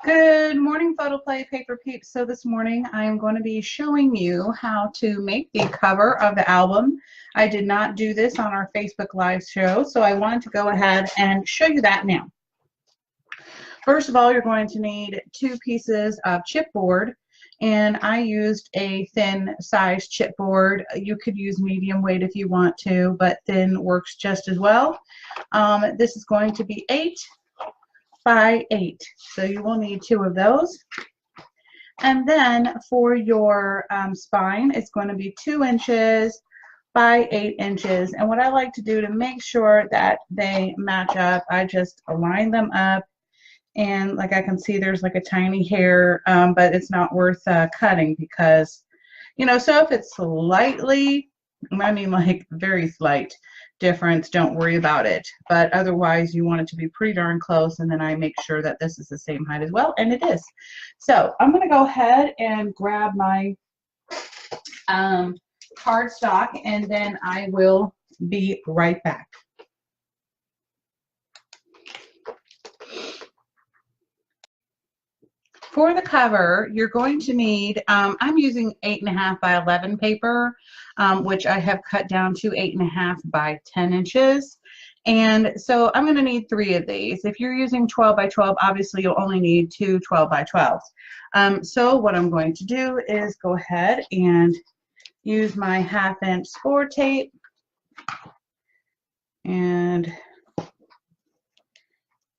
Good morning, Photo Play Paper Peeps. So this morning I am going to be showing you how to make the cover of the album. I did not do this on our Facebook Live show, so I wanted to go ahead and show you that now. First of all, you're going to need 2 pieces of chipboard, and I used a thin size chipboard. You could use medium weight if you want to, but thin works just as well. This is going to be 8 by 8, so you will need 2 of those. And then for your spine, it's going to be 2 inches by 8 inches. And what I like to do to make sure that they match up, I just align them up, and like I can see there's like a tiny hair, but it's not worth cutting because, so if it's slightly, I mean like very slight difference, don't worry about it. But otherwise you want it to be pretty darn close, and then I make sure that this is the same height as well, and it is. So I'm going to go ahead and grab my cardstock, and then I will be right back. For the cover, you're going to need, I'm using 8.5 by 11 paper, which I have cut down to 8.5 by 10 inches. And so I'm going to need 3 of these. If you're using 12 by 12, obviously you'll only need 2 12 by 12s. So what I'm going to do is go ahead and use my 1/2 inch score tape and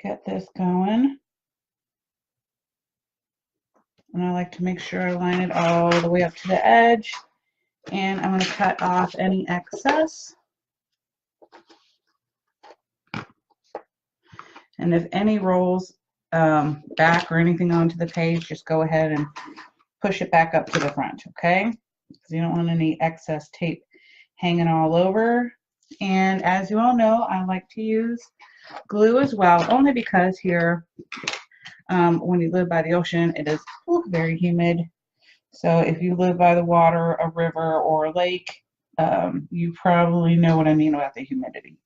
get this going. And I like to make sure I line it all the way up to the edge. And I'm going to cut off any excess. And if any rolls back or anything onto the page, just go ahead and push it back up to the front, okay? Because you don't want any excess tape hanging all over. And as you all know, I like to use glue as well, only because here, when you live by the ocean, it is very humid. So if you live by the water, a river, or a lake, you probably know what I mean about the humidity.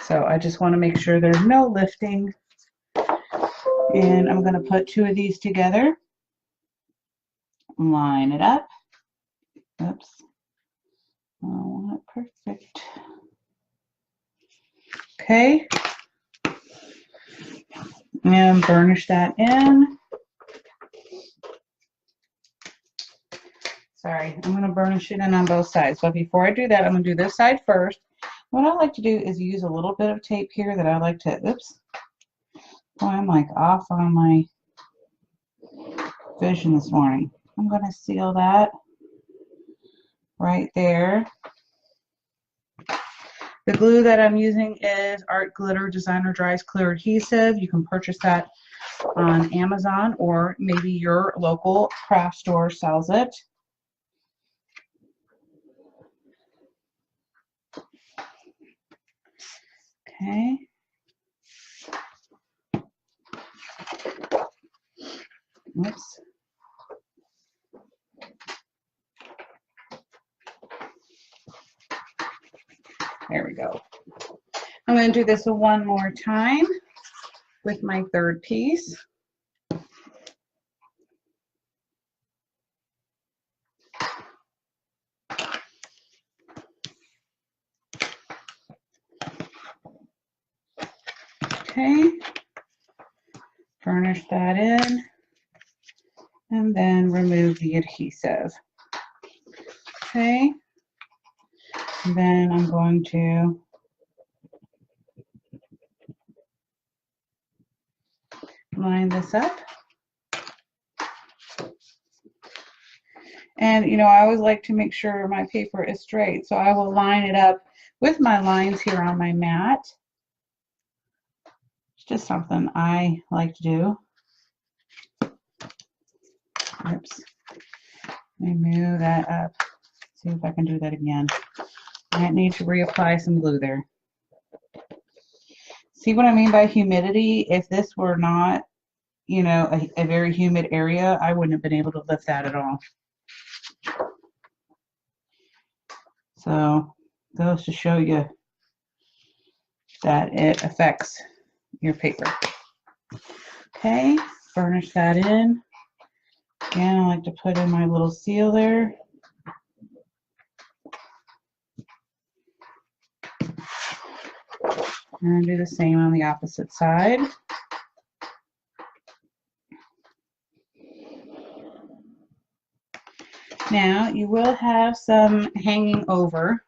So I just want to make sure there's no lifting. And I'm going to put 2 of these together, line it up. Oops. I want it perfect. Okay. And burnish that in. Sorry, I'm going to burnish it in on both sides. So before I do that, I'm going to do this side first. What I like to do is use a little bit of tape here that I like to, oops, boy, I'm like off on my vision this morning. I'm going to seal that right there. The glue that I'm using is Art Glitter Designer Dries Clear Adhesive. You can purchase that on Amazon, or maybe your local craft store sells it. Okay. Oops. There we go. I'm going to do this one more time with my 3rd piece. Okay. Burnish that in, and then remove the adhesive. Okay. And then I'm going to line this up. And I always like to make sure my paper is straight, so I will line it up with my lines here on my mat. It's just something I like to do. Oops. Let me move that up. See if I can do that again. I might need to reapply some glue there. See what I mean by humidity? If this were not, a very humid area, I wouldn't have been able to lift that at all. So, goes to show you that it affects your paper. Okay, burnish that in. Again, I like to put in my little seal there. And do the same on the opposite side. Now, you will have some hanging over,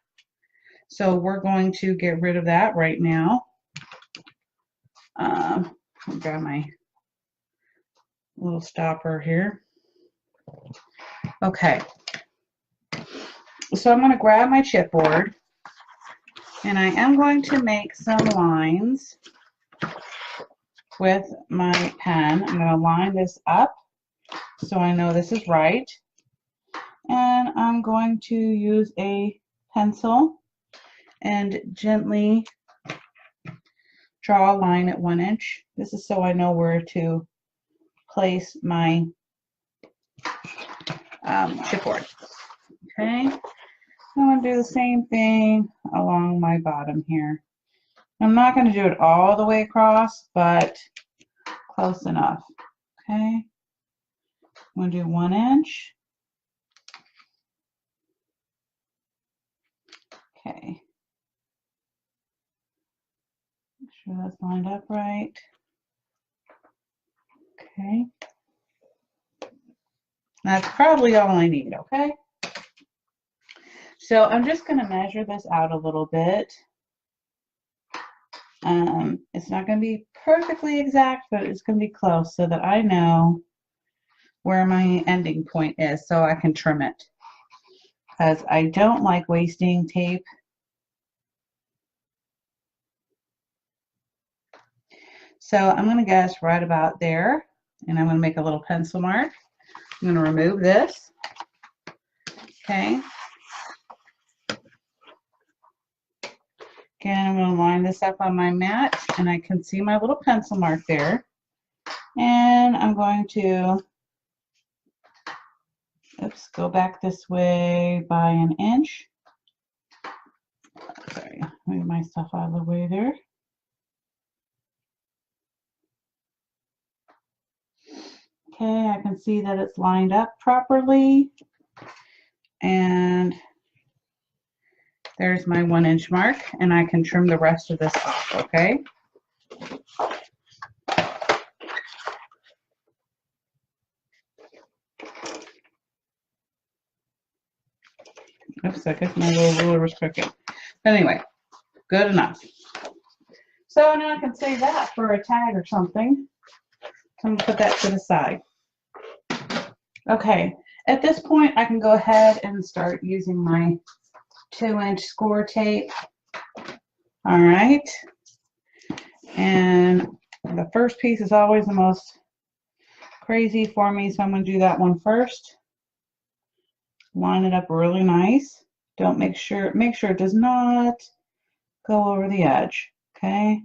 so we're going to get rid of that right now. I'll grab my little stopper here. Okay, so I'm going to grab my chipboard, and I am going to make some lines with my pen. I'm going to line this up so I know this is right. And I'm going to use a pencil and gently draw a line at 1 inch. This is so I know where to place my chipboard. Okay, I'm going to do the same thing along my bottom here. I'm not going to do it all the way across, but close enough. Okay, I'm going to do 1 inch. Okay, make sure that's lined up right. Okay, that's probably all I need. Okay, so I'm just going to measure this out a little bit. It's not going to be perfectly exact, but it's going to be close so that I know where my ending point is so I can trim it, because I don't like wasting tape. So I'm going to guess right about there, and I'm going to make a little pencil mark. I'm going to remove this. Okay. Again, I'm going to line this up on my mat, and I can see my little pencil mark there. And I'm going to, oops, go back this way by 1 inch. Sorry, move my stuff out of the way there. Okay, I can see that it's lined up properly. And there's my 1 inch mark, and I can trim the rest of this off, okay? Oops, I guess my little ruler was crooked. Anyway, good enough. So now I can save that for a tag or something. I'm going to put that to the side. Okay, at this point I can go ahead and start using my 2-inch score tape. All right, and the first piece is always the most crazy for me, so I'm going to do that one first. Line it up really nice. Don't make sure it does not go over the edge. Okay,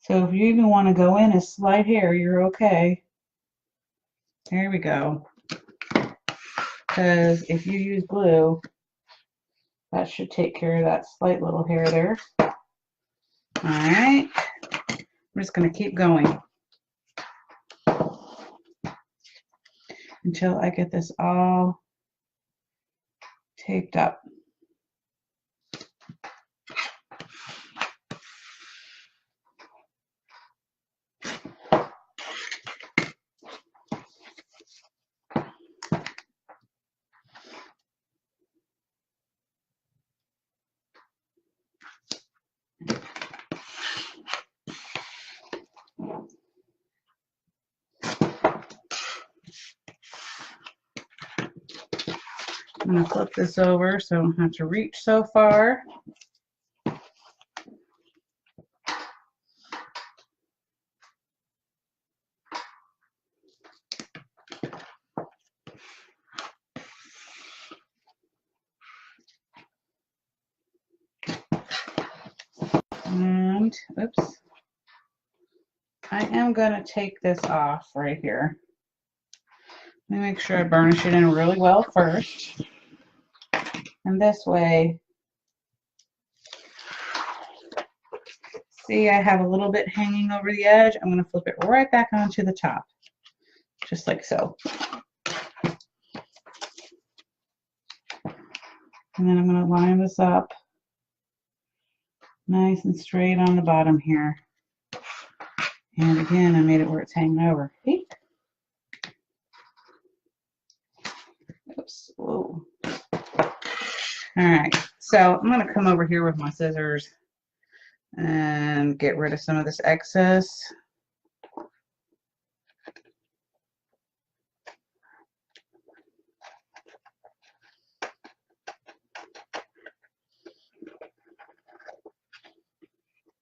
so if you even want to go in a slight hair, you're okay. There we go. Because if you use glue, that should take care of that slight little hair there. All right, I'm just going to keep going until I get this all taped up. I'm going to flip this over so I don't have to reach so far. And, oops, I am going to take this off right here. Let me make sure I burnish it in really well first. And this way, See, I have a little bit hanging over the edge. I'm going to flip it right back onto the top, just like so. And then I'm going to line this up nice and straight on the bottom here. And again, I made it where it's hanging over. See? Oops. Whoa. All right, so I'm going to come over here with my scissors and get rid of some of this excess.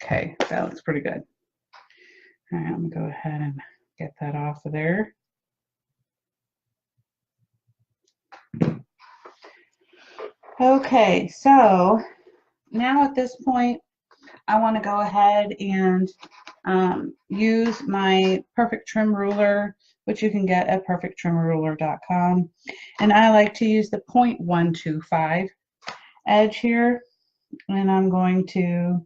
Okay, that looks pretty good. All right, I'm going to go ahead and get that off of there. Okay, so now at this point, I want to go ahead and use my perfect trim ruler, which you can get at perfecttrimruler.com. And I like to use the 0.125 edge here. And I'm going to,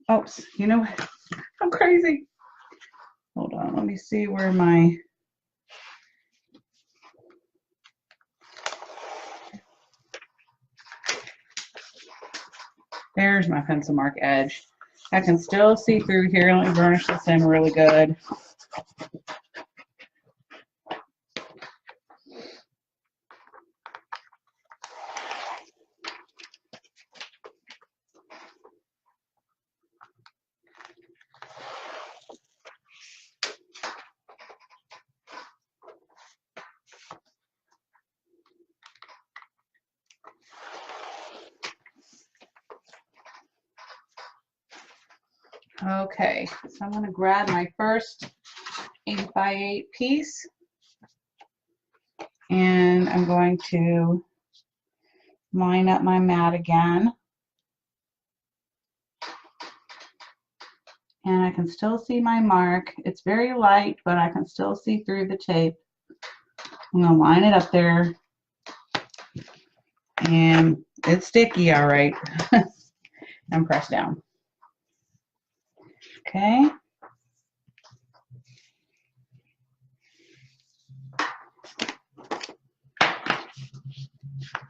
oops, you know, I'm crazy. Hold on, let me see where my, there's my pencil mark edge. I can still see through here. Let me burnish this in really good. Okay, so I'm going to grab my first 8x8 piece, and I'm going to line up my mat again. And I can still see my mark. It's very light, but I can still see through the tape. I'm going to line it up there. And it's sticky, all right. And press down. Okay.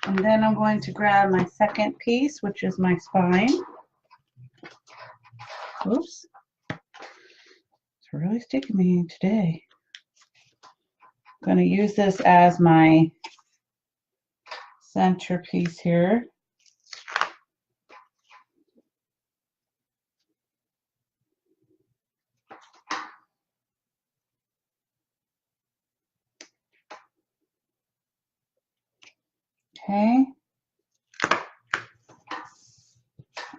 And then I'm going to grab my second piece, which is my spine. Oops. It's really sticking me today. I'm going to use this as my center piece here. Okay.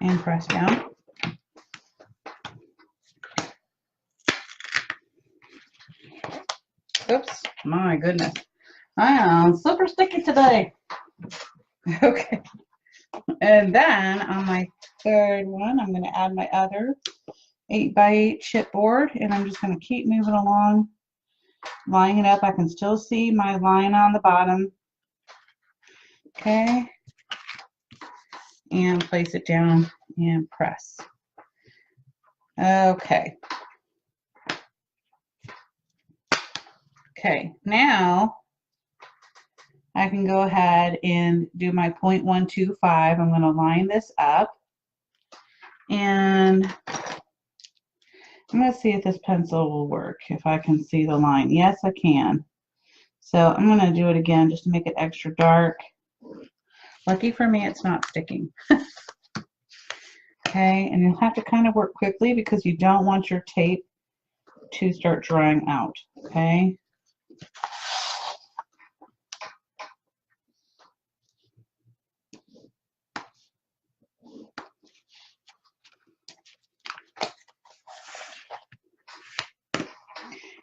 And press down. Oops, my goodness. I am super sticky today. Okay. And then on my third one, I'm going to add my other 8x8 chipboard, and I'm just going to keep moving along, lining it up. I can still see my line on the bottom. Okay. And place it down and press. Okay. Okay, now I can go ahead and do my 0.125. I'm going to line this up, and I'm going to see if this pencil will work, if I can see the line. Yes, I can. So I'm going to do it again just to make it extra dark. Lucky for me, it's not sticking. Okay, and you'll have to kind of work quickly because you don't want your tape to start drying out. Okay.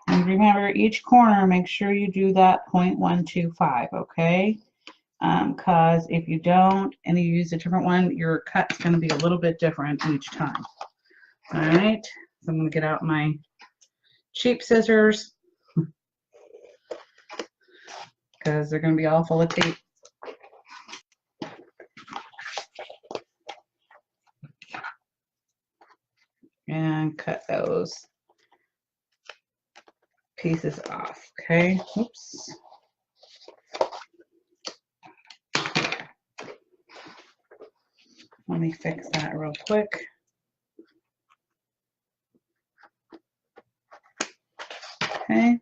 And remember, each corner, make sure you do that 0.125, okay? Because if you don't and you use a different one, your cut's going to be a little bit different each time. All right, so I'm going to get out my cheap scissors because they're going to be all full of tape. pieces off, okay? Oops. Let me fix that real quick. Okay.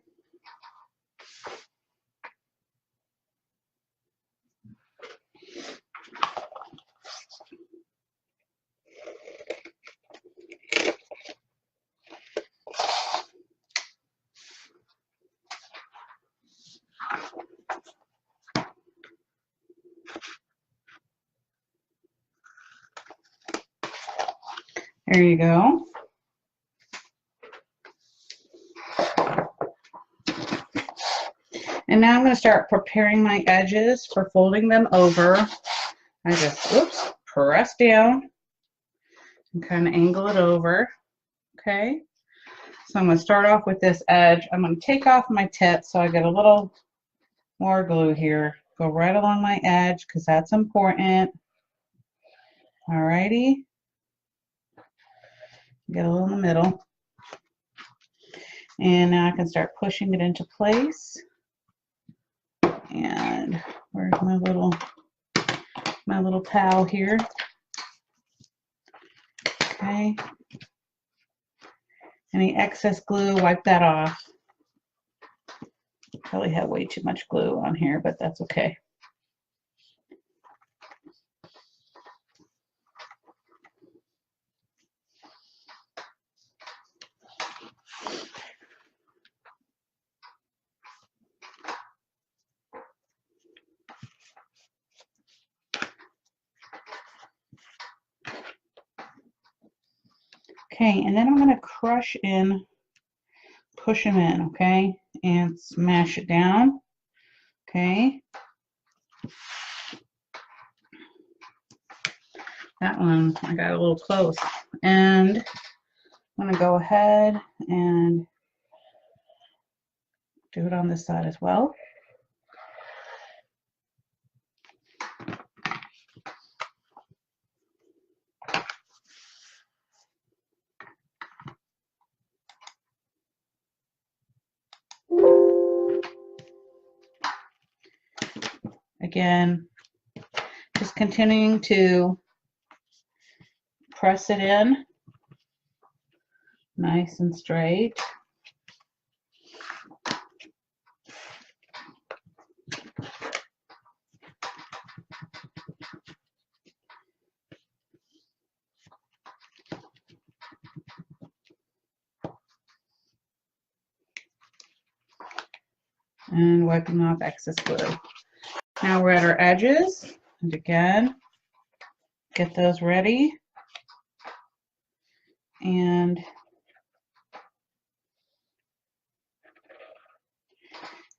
There you go. And now I'm going to start preparing my edges for folding them over. I just, oops, press down and kind of angle it over. Okay. So I'm going to start off with this edge. I'm going to take off my tip so I get a little more glue here. Go right along my edge because that's important. Alrighty. Get a little in the middle. And now I can start pushing it into place. And where's my little pal here? Okay. Any excess glue, wipe that off. Probably have way too much glue on here, but that's okay. Okay, and then I'm going to crush in, push them in, okay, and smash it down, okay. That one, I got a little close. And I'm going to go ahead and do it on this side as well. Again, just continuing to press it in nice and straight. And wiping off excess glue. Now we're at our edges, and again, get those ready. And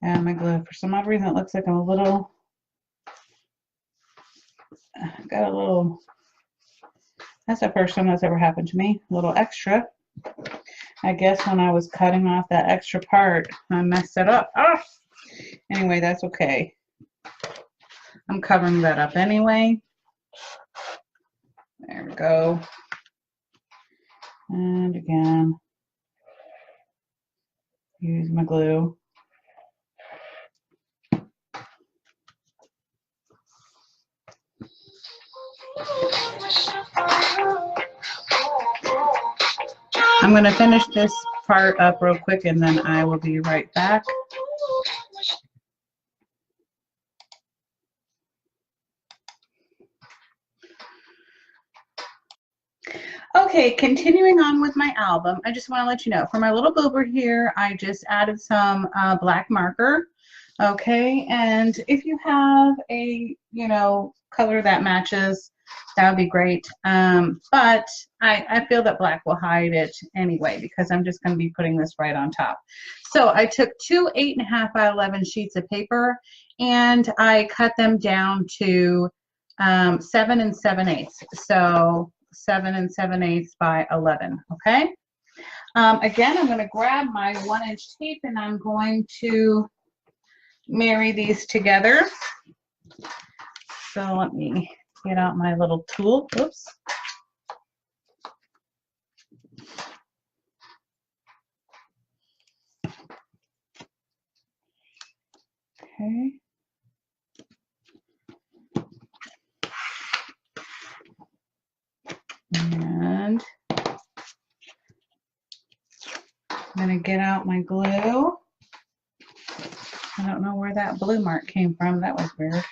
add my glue. For some odd reason, it looks like I'm a little, got a little, that's the first time that's ever happened to me, a little extra. I guess when I was cutting off that extra part, I messed it up. Ah! Anyway, that's okay. I'm covering that up anyway. There we go. And again, use my glue. I'm going to finish this part up real quick and then I will be right back. Okay, continuing on with my album, I just want to let you know, for my little boober here, I just added some black marker. Okay, and if you have a, color that matches, that would be great. But I feel that black will hide it anyway because I'm just going to be putting this right on top. So I took two 8.5 by 11 sheets of paper and I cut them down to 7 7/8. So 7 7/8 by 11. Okay. Again, I'm going to grab my 1-inch tape and I'm going to marry these together. So let me get out my little tool. Oops. Okay. And I'm going to get out my glue. I don't know where that blue mark came from. That was weird.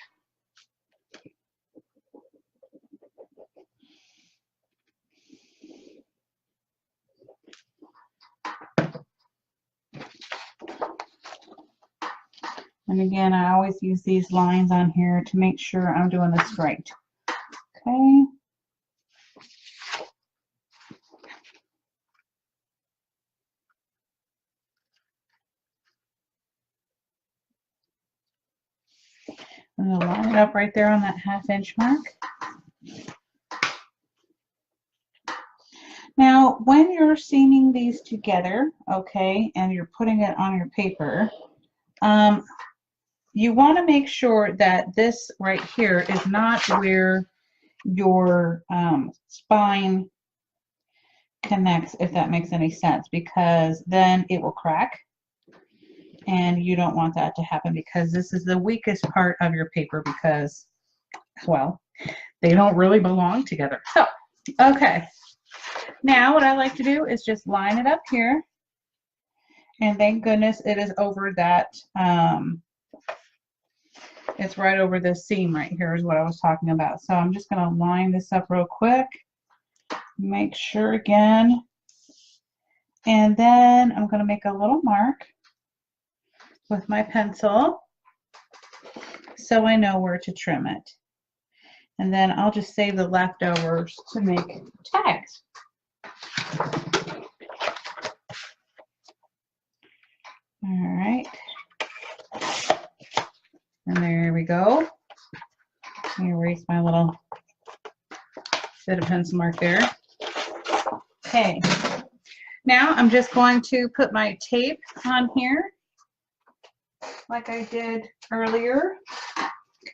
And again, I always use these lines on here to make sure I'm doing this right. Okay. I'm going to line it up right there on that 1/2 inch mark. Now, when you're seaming these together, okay, and you're putting it on your paper, you want to make sure that this right here is not where your spine connects, if that makes any sense, because then it will crack, and you don't want that to happen because this is the weakest part of your paper because, well, they don't really belong together. So, okay. Now what I like to do is just line it up here, and thank goodness it is over that, it's right over this seam right here is what I was talking about. So I'm just going to line this up real quick, make sure again, and then I'm going to make a little mark with my pencil so I know where to trim it. And then I'll just save the leftovers to make tags. All right, and there we go. Let me erase my little bit of pencil mark there. Okay, now I'm just going to put my tape on here like I did earlier.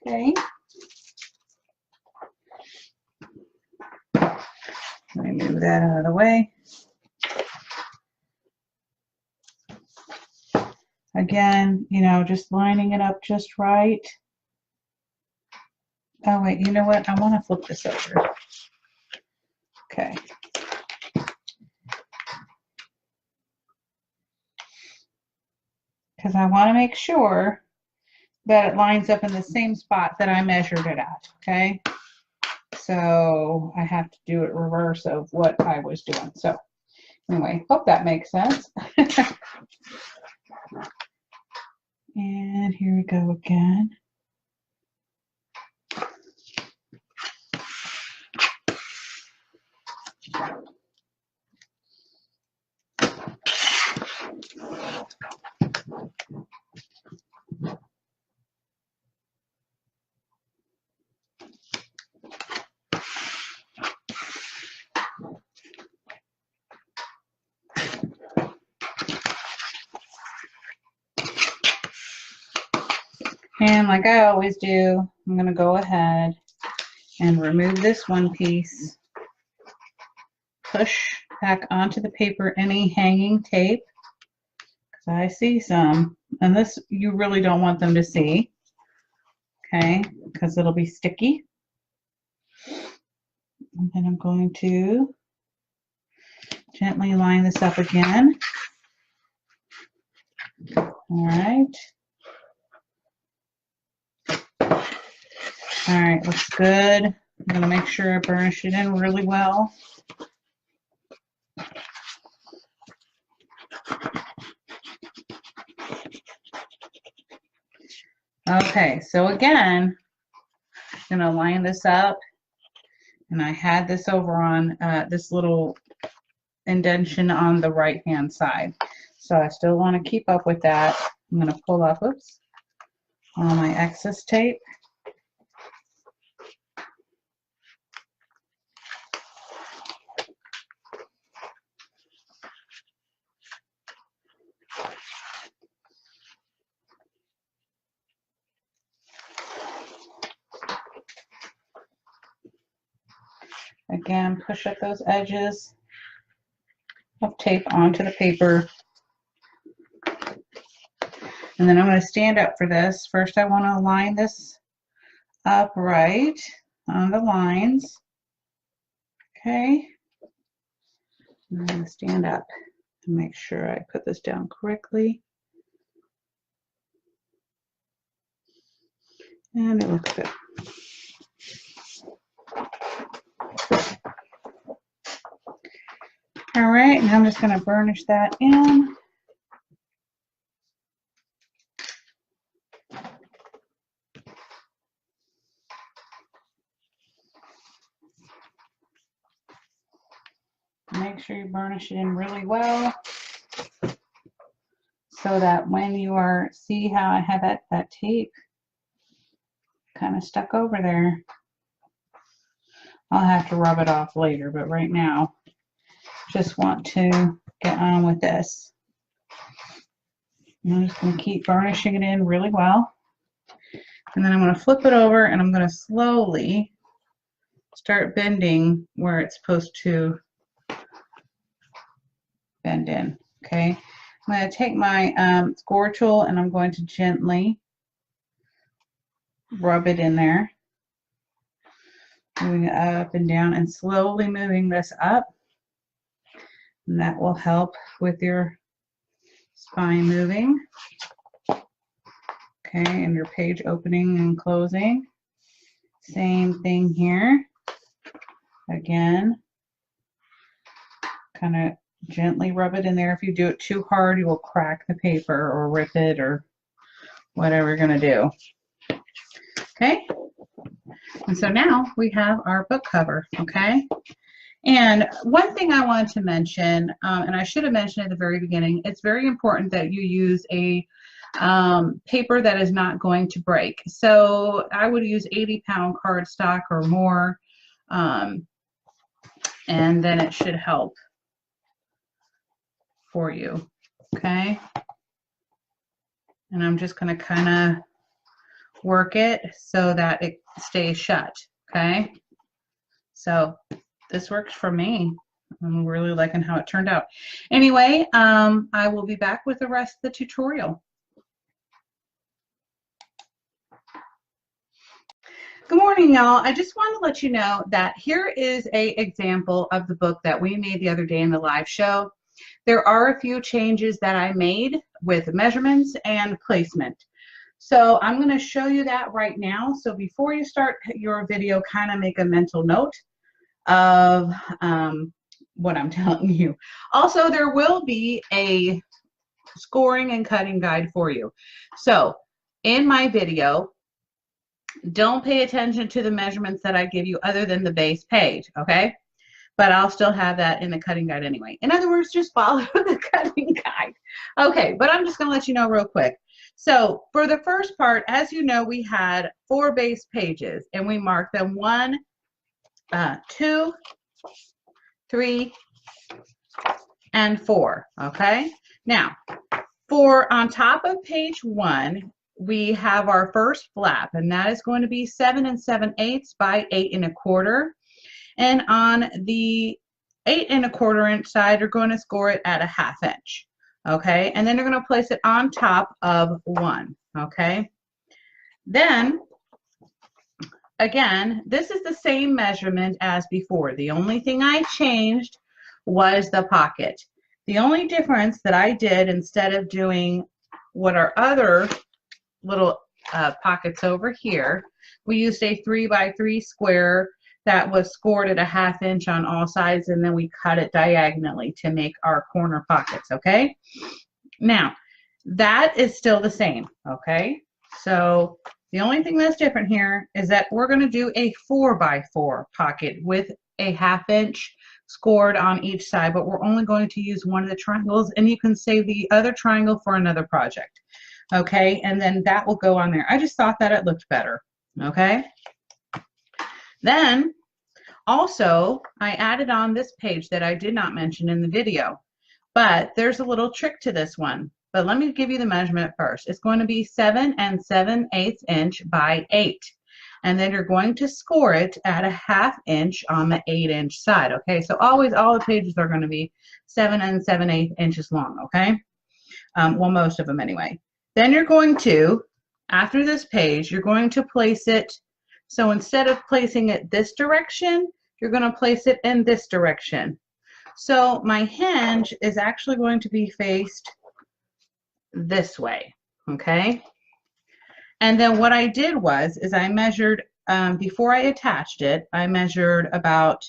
Okay. Let me move that out of the way. Again, you know, just lining it up just right. Oh, wait, you know what? I want to flip this over. Okay. Because I want to make sure that it lines up in the same spot that I measured it at, okay? So I have to do it reverse of what I was doing. So anyway, hope that makes sense. And here we go again. And like I always do, I'm going to go ahead and remove this one piece, push back onto the paper any hanging tape, because I see some, and this you really don't want them to see, okay, because it'll be sticky. And then I'm going to gently line this up again. All right. All right, looks good. I'm going to make sure I burnish it in really well. Okay, so again, I'm going to line this up. And I had this over on this little indentation on the right-hand side. So I still want to keep up with that. I'm going to pull up, oops, all my excess tape. Again, push up those edges of tape onto the paper. And then I'm going to stand up for this. First I want to line this up right on the lines. Okay. I'm going to stand up and make sure I put this down correctly. And it looks good. All right, now I'm just going to burnish that in. Make sure you burnish it in really well so that when you are, see how I have that tape kind of stuck over there. I'll have to rub it off later, but right now, just want to get on with this. I'm just going to keep burnishing it in really well. And then I'm going to flip it over and I'm going to slowly start bending where it's supposed to bend in. Okay. I'm going to take my score tool and I'm going to gently rub it in there. Moving it up and down and slowly moving this up. And that will help with your spine moving. Okay, and your page opening and closing. Same thing here. Again, kind of gently rub it in there. If you do it too hard, you will crack the paper or rip it or whatever you're going to do. Okay, and so now we have our book cover. Okay, and one thing I wanted to mention, and I should have mentioned at the very beginning, it's very important that you use a paper that is not going to break. So I would use 80-pound cardstock or more, and then it should help for you. Okay, and I'm just going to kind of work it so that it stays shut. Okay, so this works for me. I'm really liking how it turned out. Anyway, I will be back with the rest of the tutorial. Good morning, y'all. I just want to let you know that here is an example of the book that we made the other day in the live show. There are a few changes that I made with measurements and placement. So I'm going to show you that right now. So before you start your video, kind of make a mental note of what I'm telling you. Also, there will be a scoring and cutting guide for you. So in my video, don't pay attention to the measurements that I give you other than the base page, okay? But I'll still have that in the cutting guide anyway. In other words, just follow the cutting guide. Okay, but I'm just going to let you know real quick. So for the first part, as you know, we had 4 base pages, and we marked them 1, 2, 3, and 4, okay? Now, for on top of page 1, we have our first flap, and that is going to be 7 7/8 by 8 1/4. And on the 8 1/4 inch side, you're going to score it at a 1/2 inch. Okay, and then you're going to place it on top of 1. Okay, then again, this is the same measurement as before. The only thing I changed was the pocket. The only difference that I did, instead of doing what our other little pockets over here, we used a 3 by 3 square that was scored at a 1/2 inch on all sides, and then we cut it diagonally to make our corner pockets. Okay, now that is still the same. Okay, so the only thing that's different here is that we're going to do a 4 by 4 pocket with a 1/2 inch scored on each side, but we're only going to use one of the triangles, and you can save the other triangle for another project. Okay, and then that will go on there. I just thought that it looked better. Okay, then also I added on this page that I did not mention in the video, but there's a little trick to this one. But let me give you the measurement first. It's going to be 7 7/8 inch by 8. And then you're going to score it at a 1/2 inch on the 8 inch side. Okay, so always all the pages are going to be 7 7/8 inches long. Okay, well, most of them anyway. Then you're going to, after this page, you're going to place it, so instead of placing it this direction, you're going to place it in this direction. So my hinge is actually going to be faced this way, okay? And then what I did is I measured, before I attached it, I measured about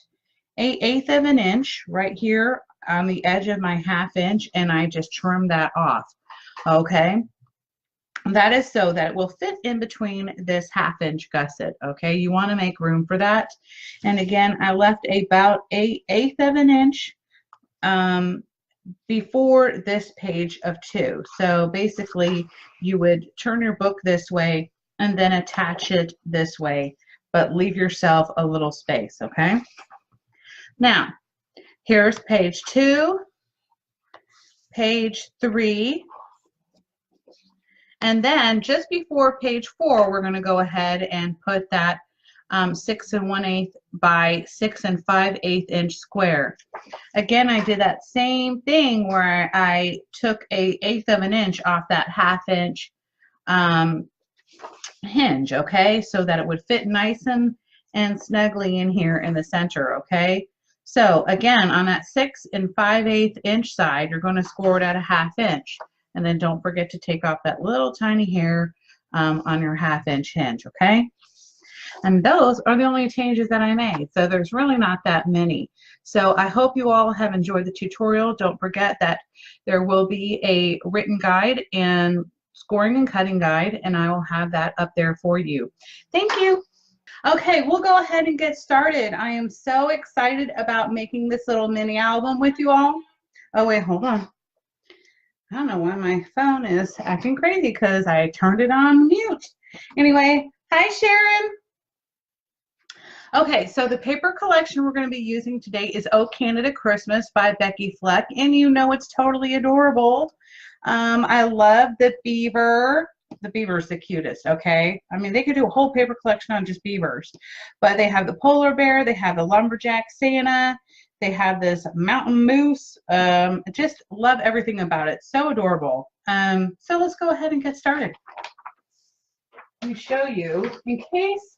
1/8 of an inch right here on the edge of my 1/2 inch, and I just trimmed that off, okay? That is so that it will fit in between this 1/2 inch gusset, okay? You want to make room for that. And again, I left about 1/8 of an inch before this page of 2. So basically, you would turn your book this way and then attach it this way, but leave yourself a little space, okay? Now, here's page 2, page 3, and then just before page 4, we're going to go ahead and put that 6 1/8 by 6 5/8 inch square. Again, I did that same thing where I took 1/8 of an inch off that 1/2 inch hinge, okay, so that it would fit nice and snugly in here in the center, okay? So again, on that 6 5/8 inch side, you're going to score it at a 1/2 inch. And then don't forget to take off that little tiny hair on your 1/2 inch hinge, okay? And those are the only changes that I made. So there's really not that many. So I hope you all have enjoyed the tutorial. Don't forget that there will be a written guide and scoring and cutting guide, and I will have that up there for you. Thank you. Okay, we'll go ahead and get started. I am so excited about making this little mini album with you all. Oh wait, hold on. I don't know why my phone is acting crazy because I turned it on mute. Anyway, hi Sharon. Okay, so the paper collection we're going to be using today is Oh Canada Christmas by Becky Fleck, and you know it's totally adorable. I love the beaver. The beaver's the cutest, okay? I mean, they could do a whole paper collection on just beavers, but they have the polar bear, they have the lumberjack Santa, they have this mountain moose. Just love everything about it. So adorable. So let's go ahead and get started. Let me show you, in case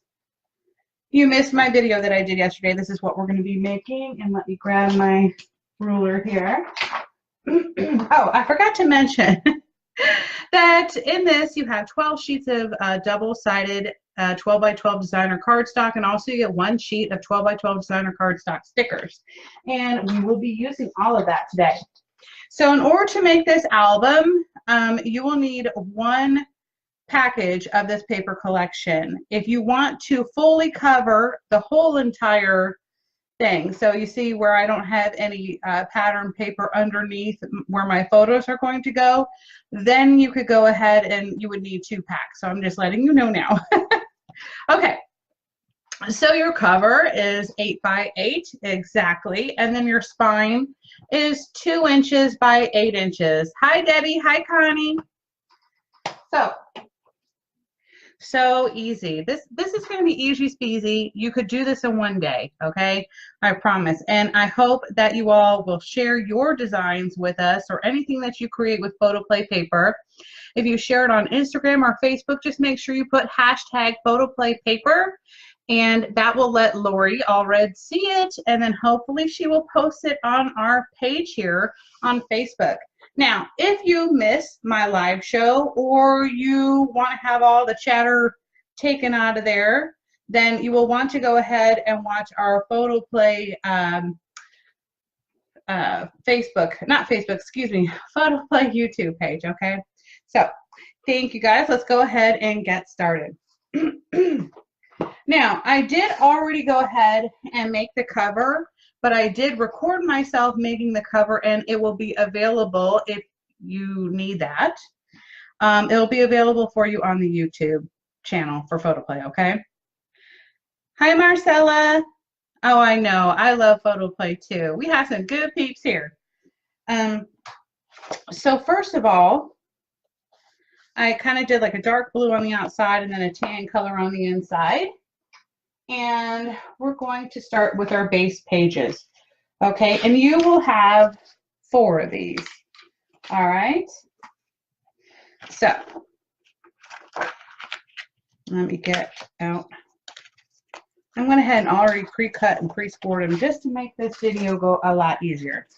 you missed my video that I did yesterday, this is what we're going to be making. And let me grab my ruler here. Oh, I forgot to mention that in this you have 12 sheets of double-sided 12 by 12 designer cardstock, and also you get 1 sheet of 12 by 12 designer cardstock stickers. And we will be using all of that today. So in order to make this album, you will need 1 package of this paper collection. If you want to fully cover the whole entire thing, so you see where I don't have any pattern paper underneath where my photos are going to go, then you could go ahead and you would need 2 packs. So I'm just letting you know now. Okay, so your cover is 8 by 8 exactly, and then your spine is 2 inches by 8 inches. Hi Debbie, hi Connie. So easy. This is going to be easy speasy. You could do this in 1 day, okay? I promise. And I hope that you all will share your designs with us, or anything that you create with photoplay paper. If you share it on Instagram or Facebook, just make sure you put hashtag photoplay paper, and that will let Lori Allred see it, and then hopefully she will post it on our page here on Facebook. Now, if you miss my live show, or you want to have all the chatter taken out of there, then you will want to go ahead and watch our photoplay photoplay YouTube page, okay? So, thank you guys. Let's go ahead and get started. Now, I did already go ahead and make the cover, but I did record myself making the cover, and it will be available if you need that. It'll be available for you on the YouTube channel for Photoplay, okay? Hi, Marcella. Oh, I know. I love Photoplay too. We have some good peeps here. So first of all, I kind of did like a dark blue on the outside and then a tan color on the inside. And we're going to start with our base pages. Okay, and you will have 4 of these. All right. So let me get out. I went ahead and already pre-cut and pre-scored them just to make this video go a lot easier.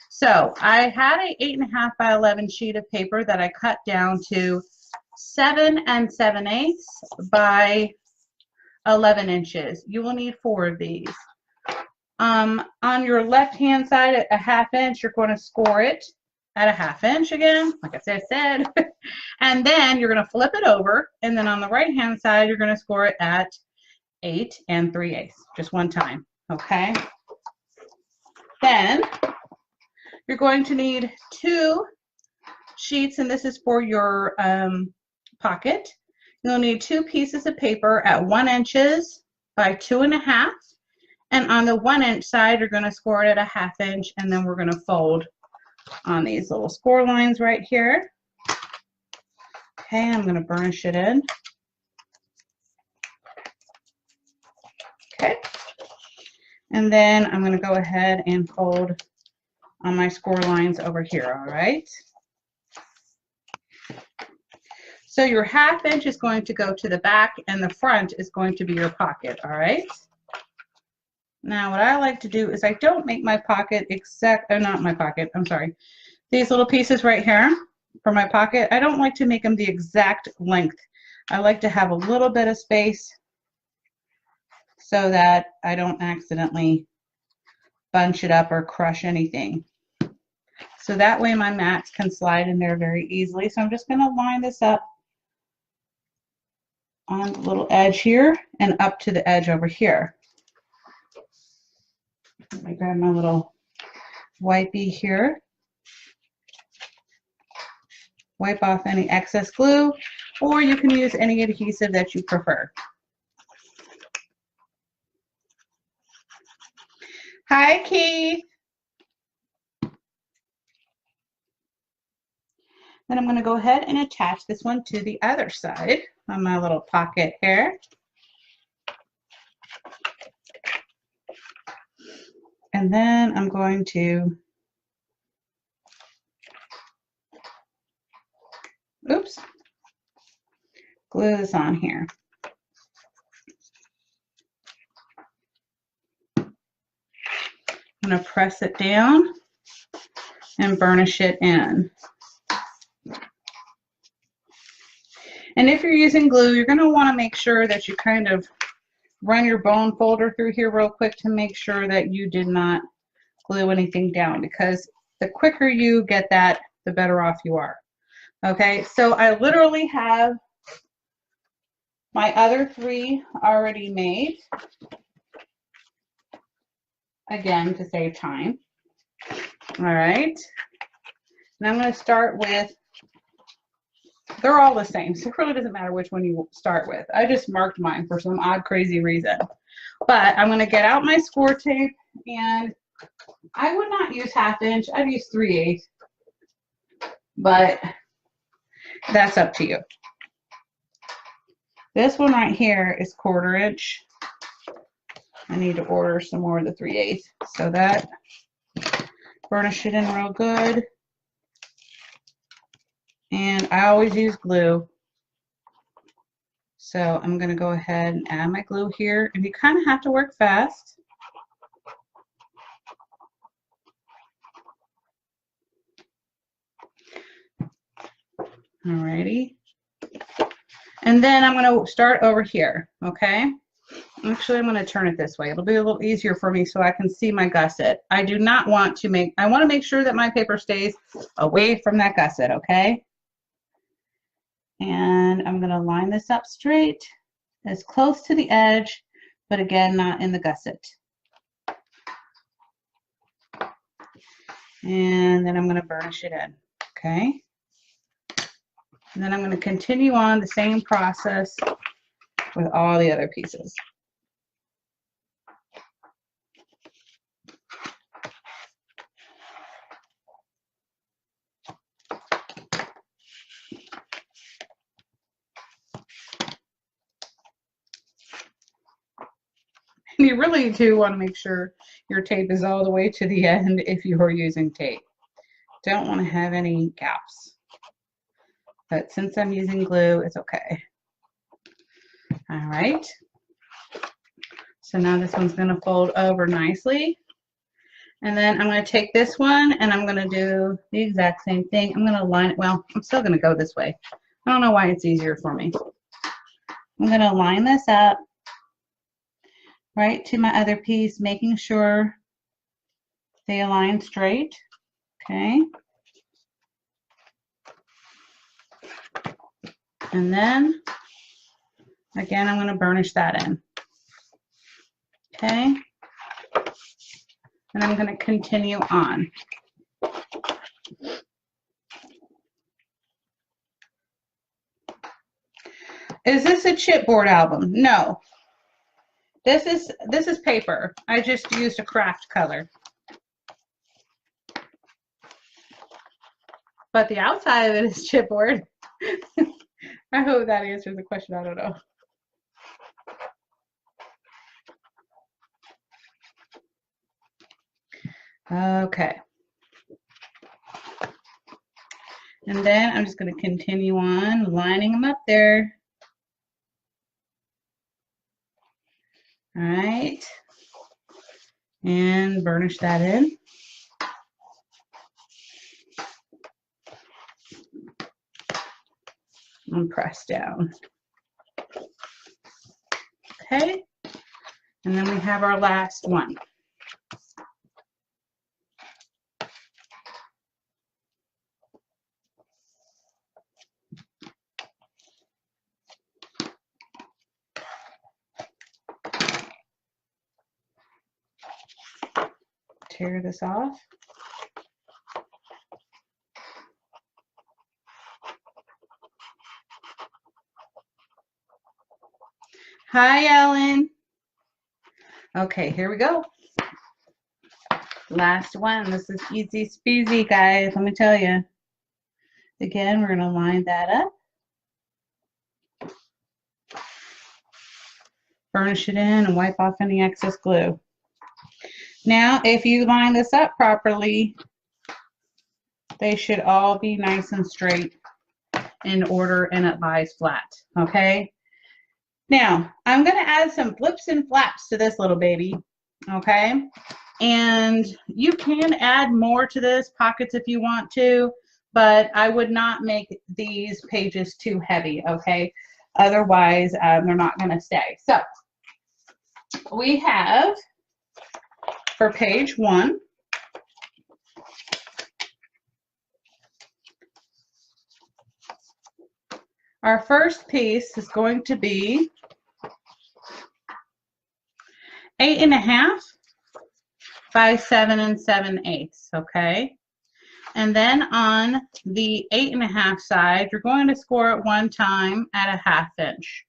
So I had a 8.5 by 11 sheet of paper that I cut down to 7 7/8 by 11 inches. You will need 4 of these. On your left-hand side at a 1/2 inch, you're going to score it at a 1/2 inch again, like I said. And then you're going to flip it over, and then on the right-hand side, you're going to score it at 8 3/8, just one time, okay? Then you're going to need 2 sheets, and this is for your pocket. You'll need 2 pieces of paper at 1 inches by 2.5, and on the 1 inch side, you're going to score it at a 1/2 inch, and then we're going to fold on these little score lines right here. Okay, I'm going to burnish it in. Okay, and then I'm going to go ahead and fold on my score lines over here, all right? So your 1/2 inch is going to go to the back, and the front is going to be your pocket, all right? Now what I like to do is I don't make my pocket not my pocket, I'm sorry. These little pieces right here for my pocket, I don't like to make them the exact length. I like to have a little bit of space so that I don't accidentally bunch it up or crush anything. So that way my mats can slide in there very easily. So I'm just going to line this up on the little edge here and up to the edge over here. Let me grab my little wipey here. Wipe off any excess glue, or you can use any adhesive that you prefer. Hi, Keith. Then I'm going to go ahead and attach this one to the other side on my little pocket here. And then I'm going to, oops, glue this on here. I'm going to press it down and burnish it in. And if you're using glue, you're going to want to make sure that you kind of run your bone folder through here real quick to make sure that you did not glue anything down, because the quicker you get that, the better off you are. Okay, so I literally have my other 3 already made, again, to save time. All right, and I'm going to start with, they're all the same, so it really doesn't matter which one you start with. I just marked mine for some odd, crazy reason. But I'm going to get out my score tape, and I would not use 1/2 inch. I'd use 3/8. But that's up to you. This one right here is 1/4 inch. I need to order some more of the 3/8. So that, burnish it in real good. And I always use glue. So I'm going to go ahead and add my glue here. And you kind of have to work fast. Alrighty. And then I'm going to start over here, okay? Actually, I'm going to turn it this way. It'll be a little easier for me so I can see my gusset. I do not want to make, I want to make sure that my paper stays away from that gusset, okay? And I'm going to line this up straight, as close to the edge, but again, not in the gusset. And then I'm going to burnish it in, okay? And then I'm going to continue on the same process with all the other pieces. You really do want to make sure your tape is all the way to the end if you are using tape. Don't want to have any gaps. but since I'm using glue, it's okay. All right. So now this one's going to fold over nicely. And then I'm going to take this one and I'm going to do the exact same thing. I'm going to line it. Well, I'm still going to go this way. I don't know why it's easier for me. I'm going to line this up right to my other piece, making sure they align straight. Okay. And then, again, I'm going to burnish that in. Okay. And I'm going to continue on. Is this a chipboard album? No. This is paper. I just used a craft color. But the outside of it is chipboard. I hope that answers the question. I don't know. Okay. And then I'm just going to continue on lining them up there. All right. And burnish that in. And press down. Okay. And then we have our last one. Tear this off. Hi, Ellen. Okay, here we go. Last one. This is easy speasy, guys. Let me tell you. Again, we're going to line that up. Burnish it in and wipe off any excess glue. Now, if you line this up properly, they should all be nice and straight in order and it lies flat. Okay? Now, I'm going to add some flips and flaps to this little baby, okay? And you can add more to this, pockets if you want to, but I would not make these pages too heavy, okay? Otherwise, they're not going to stay. So, we have, for page 1, our first piece is going to be 8.5 by 7 7/8, okay? And then on the 8.5 side, you're going to score it one time at a 1/2 inch,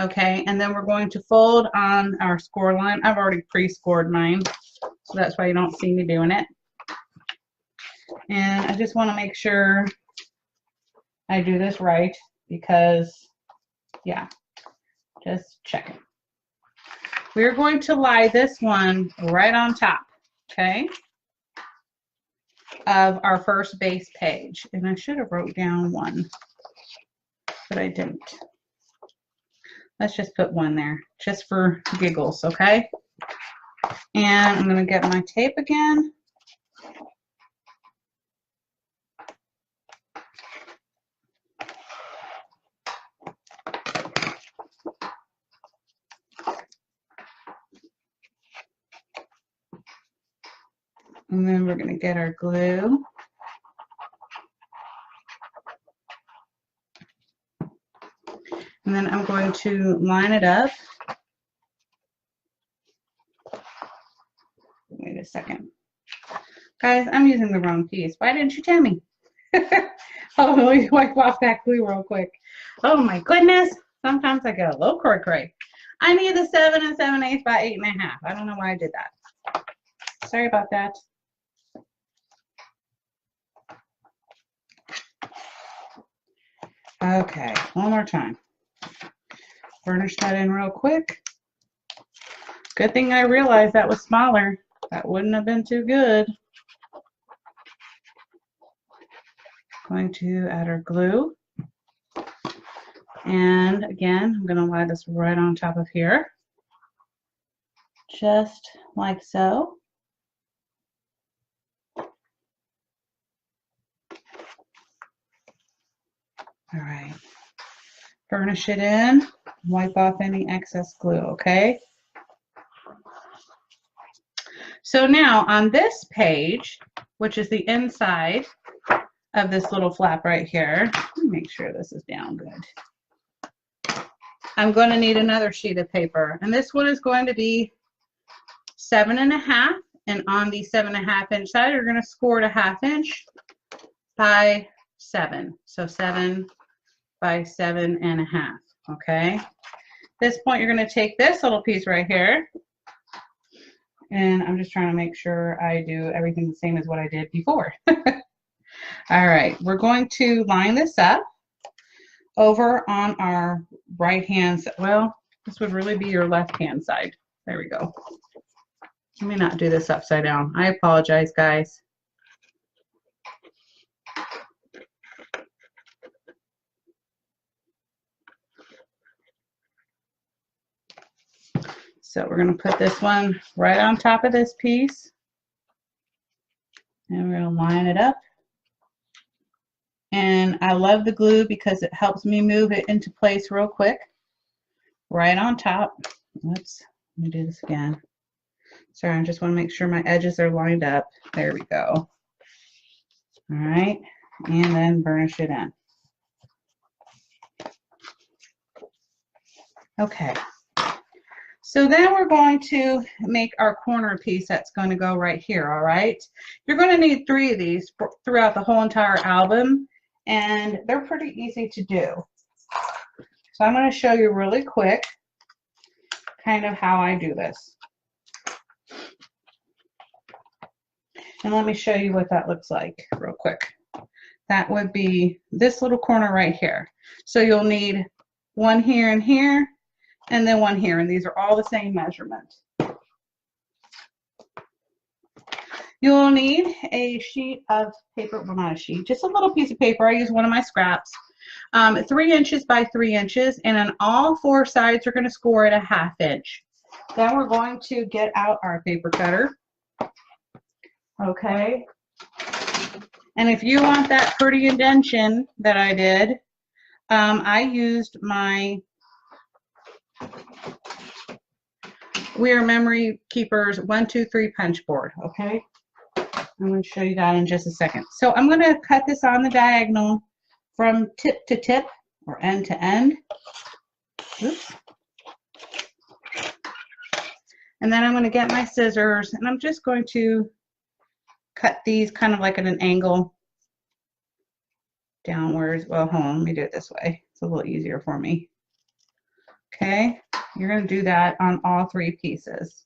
okay? And then we're going to fold on our score line. I've already pre-scored mine, so that's why you don't see me doing it. And I just want to make sure I do this right because, yeah, just check it. We're going to lie this one right on top, okay, of our first base page. And I should have wrote down 1, but I didn't. Let's just put 1 there, just for giggles, okay? And I'm going to get my tape again. And then we're going to get our glue. And then I'm going to line it up. Wait a second. Guys, I'm using the wrong piece. Why didn't you tell me? Oh, let me wipe off that glue real quick. Oh my goodness. Sometimes I get a little cray-cray. I need the 7 7/8 by 8.5. I don't know why I did that. Sorry about that. Okay, one more time. Burnish that in real quick. Good thing I realized that was smaller. That wouldn't have been too good. Going to add our glue. And again, I'm going to lie this right on top of here, just like so. All right, burnish it in, wipe off any excess glue, okay? So now on this page, which is the inside of this little flap right here, let me make sure this is down good. I'm going to need another sheet of paper, and this one is going to be 7.5, and on the 7.5 inch side, you're going to score it a 1/2 inch by 7. So 7 by 7.5. Okay. At this point, you're going to take this little piece right here, and I'm just trying to make sure I do everything the same as what I did before. All right, we're going to line this up over on our right hand side. Well, this would really be your left hand side. There we go. Let me not do this upside down. I apologize, guys. So we're going to put this one right on top of this piece, and we're going to line it up. And I love the glue because it helps me move it into place real quick. Right on top. Oops, let me do this again. Sorry, I just want to make sure my edges are lined up. There we go. All right, and then burnish it in. Okay. So then we're going to make our corner piece that's going to go right here, all right? You're going to need 3 of these throughout the whole entire album, and they're pretty easy to do. So I'm going to show you really quick kind of how I do this. And let me show you what that looks like real quick. That would be this little corner right here. So you'll need 1 here and here, and then 1 here, and these are all the same measurement. You'll need a sheet of paper, well, not a sheet, just a little piece of paper. I use one of my scraps, 3 inches by 3 inches, and on all 4 sides, you're going to score it a 1/2 inch. Then we're going to get out our paper cutter. Okay. And if you want that pretty indention that I did, I used my We Are Memory Keepers 1, 2, 3 punch board. Okay. I'm going to show you that in just a second. So I'm going to cut this on the diagonal from tip to tip, or end to end. Oops. And then I'm going to get my scissors, and I'm just going to cut these kind of like at an angle downwards. Well, hold on, let me do it this way. It's a little easier for me. Okay, you're going to do that on all 3 pieces.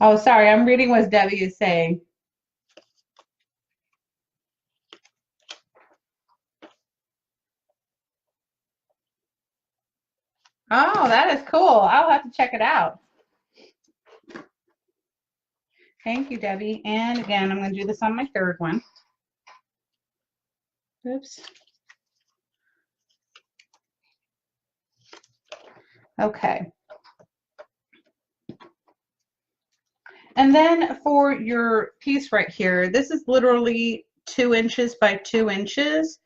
Oh, sorry, I'm reading what Debbie is saying. Oh, that is cool. I'll have to check it out. Thank you, Debbie. And again, I'm going to do this on my 3rd one. Oops. Okay. And then for your piece right here, this is literally 2 inches by 2 inches.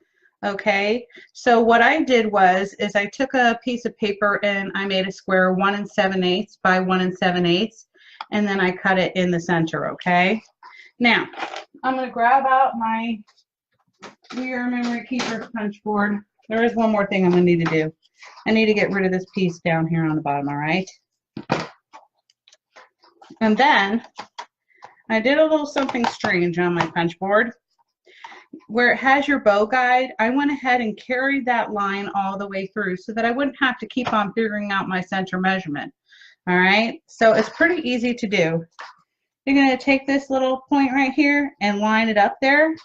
Okay, so what I did was I took a piece of paper and I made a square 1 7/8 by 1 7/8, and then I cut it in the center. Okay, now I'm going to grab out my We Are Memory Keepers punch board. There is one more thing I'm going to need to do. I need to get rid of this piece down here on the bottom. All right, and then I did a little something strange on my punch board. Where it has your bow guide, I went ahead and carried that line all the way through so that I wouldn't have to keep on figuring out my center measurement. All right, so it's pretty easy to do. You're going to take this little point right here and line it up there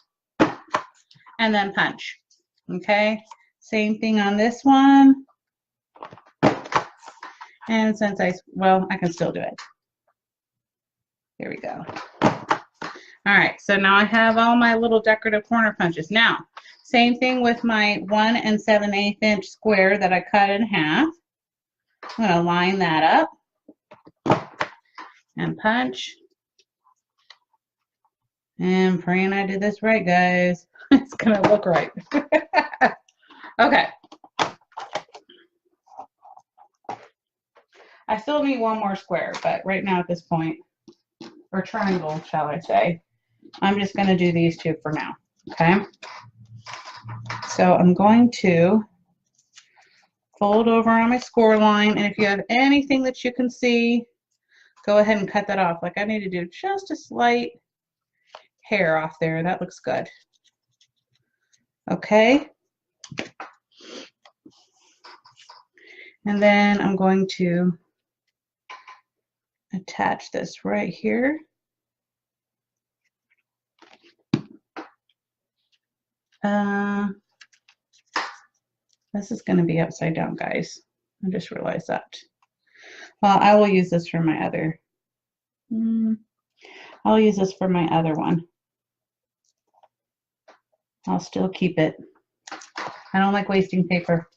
and then punch. Okay, same thing on this one. And since well, I can still do it. There we go. All right, so now I have all my little decorative corner punches. Now, same thing with my 1 7/8 inch square that I cut in half. I'm going to line that up and punch. And praying I did this right, guys. It's going to look right. Okay. I still need one more square, but right now at this point, or triangle, shall I say, I'm just going to do these two for now. Okay. So I'm going to fold over on my score line, and if you have anything that you can see, go ahead and cut that off. Like I need to do just a slight hair off there. That looks good. Okay. And then I'm going to attach this right here. This is going to be upside down, guys. I just realized that. Well, I will use this for my other. I'll use this for my other one. I'll still keep it. I don't like wasting paper.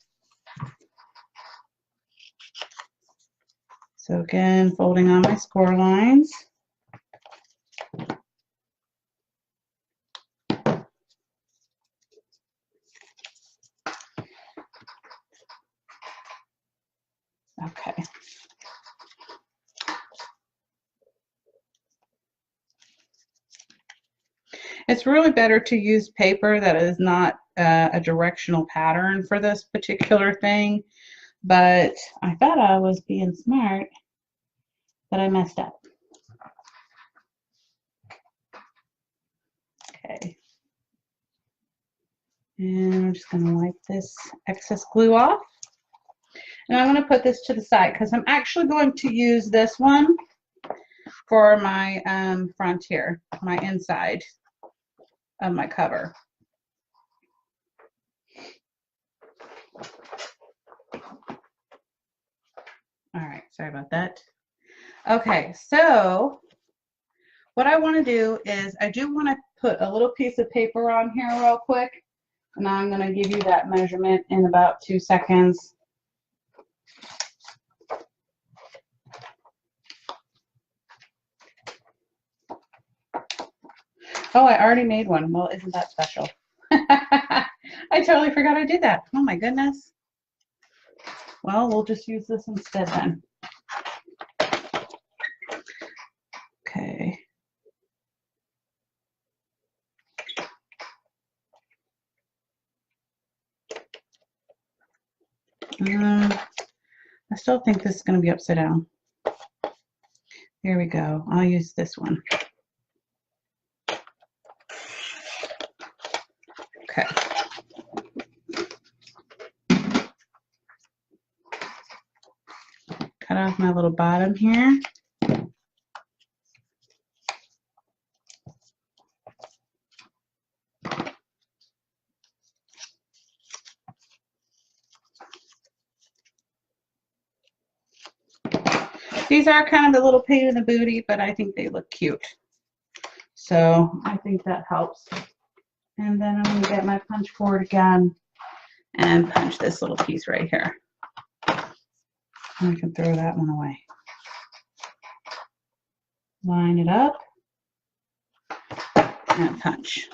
So again, folding on my score lines. Okay. It's really better to use paper that is not a directional pattern for this particular thing, but I thought I was being smart, but I messed up. Okay. And I'm just going to wipe this excess glue off. And I'm going to put this to the side because I'm actually going to use this one for my front here, my inside of my cover. All right, sorry about that. Okay, so what I want to do is I do want to put a little piece of paper on here real quick, and I'm going to give you that measurement in about 2 seconds. Oh, I already made one. Well, isn't that special? I totally forgot I did that. Oh my goodness. Well, we'll just use this instead then. Okay. I still think this is going to be upside down. Here we go. I'll use this one. Okay. Cut off my little bottom here. These are kind of a little pain in the booty, but I think they look cute. So I think that helps. And then I'm going to get my punch board again and punch this little piece right here. And I can throw that one away. Line it up and punch.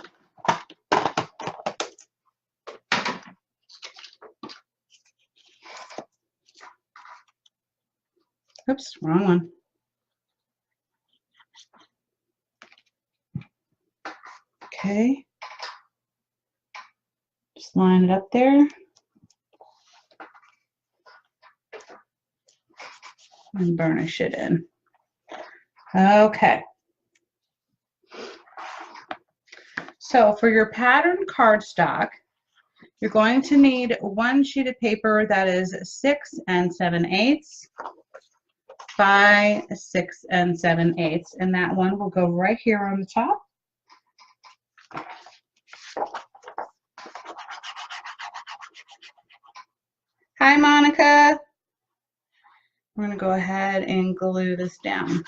Oops, wrong one. Okay. Just line it up there. And burnish it in. Okay. So for your pattern cardstock, you're going to need one sheet of paper that is 6 7/8 by 6 7/8, and that one will go right here on the top. Hi, Monica. we're going to go ahead and glue this down.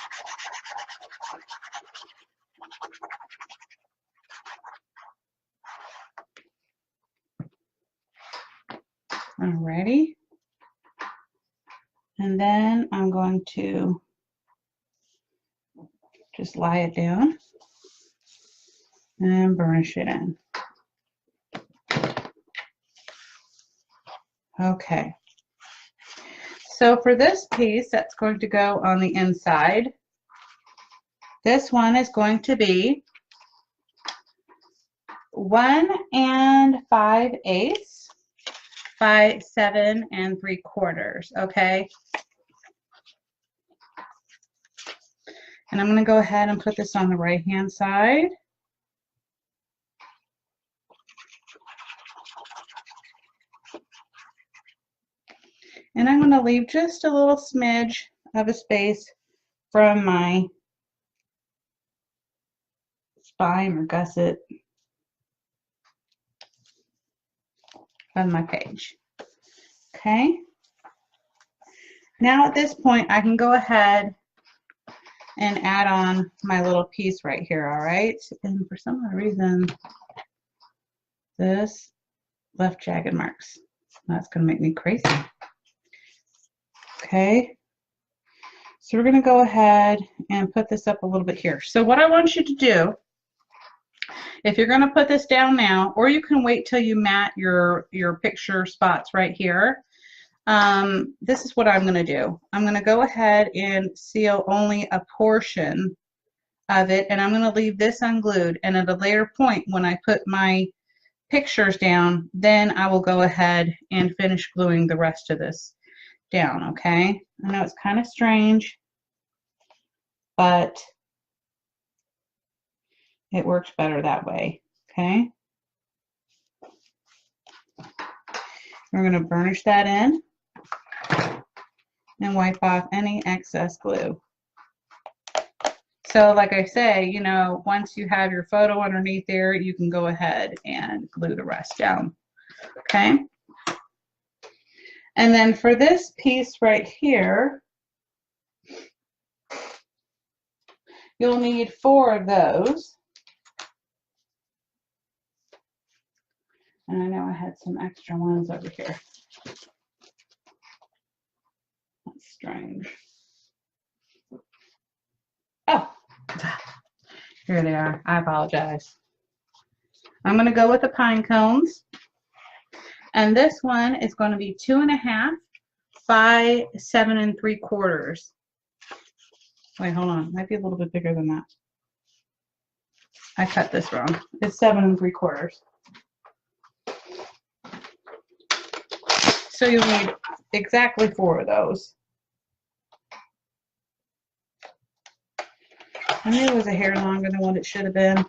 Alrighty. And then I'm going to just lie it down and burnish it in. Okay. So for this piece that's going to go on the inside, this one is going to be 1 5/8 by 7 3/4, okay? And I'm going to go ahead and put this on the right hand side. And I'm going to leave just a little smidge of a space from my spine or gusset of my page. Okay. Now at this point, I can go ahead and add on my little piece right here, all right? And for some odd reason, this left jagged marks. That's going to make me crazy. Okay. So we're going to go ahead and put this up a little bit here. So what I want you to do, if you're going to put this down now, or you can wait till you mat your picture spots right here, this is what I'm going to do. I'm going to go ahead and seal only a portion of it, and I'm going to leave this unglued. And at a later point, when I put my pictures down, then I will go ahead and finish gluing the rest of this down, okay? I know it's kind of strange, but it works better that way, okay? We're going to burnish that in and wipe off any excess glue. So like I say, you know, once you have your photo underneath there, you can go ahead and glue the rest down, okay? And then for this piece right here, you'll need 4 of those. And I know I had some extra ones over here. That's strange. Oh, here they are. I apologize. I'm going to go with the pine cones. And this one is going to be 2.5 by 7 3/4. Wait, hold on. Might be a little bit bigger than that. I cut this wrong. It's 7 3/4. So you'll need exactly 4 of those. I knew it was a hair longer than what it should have been.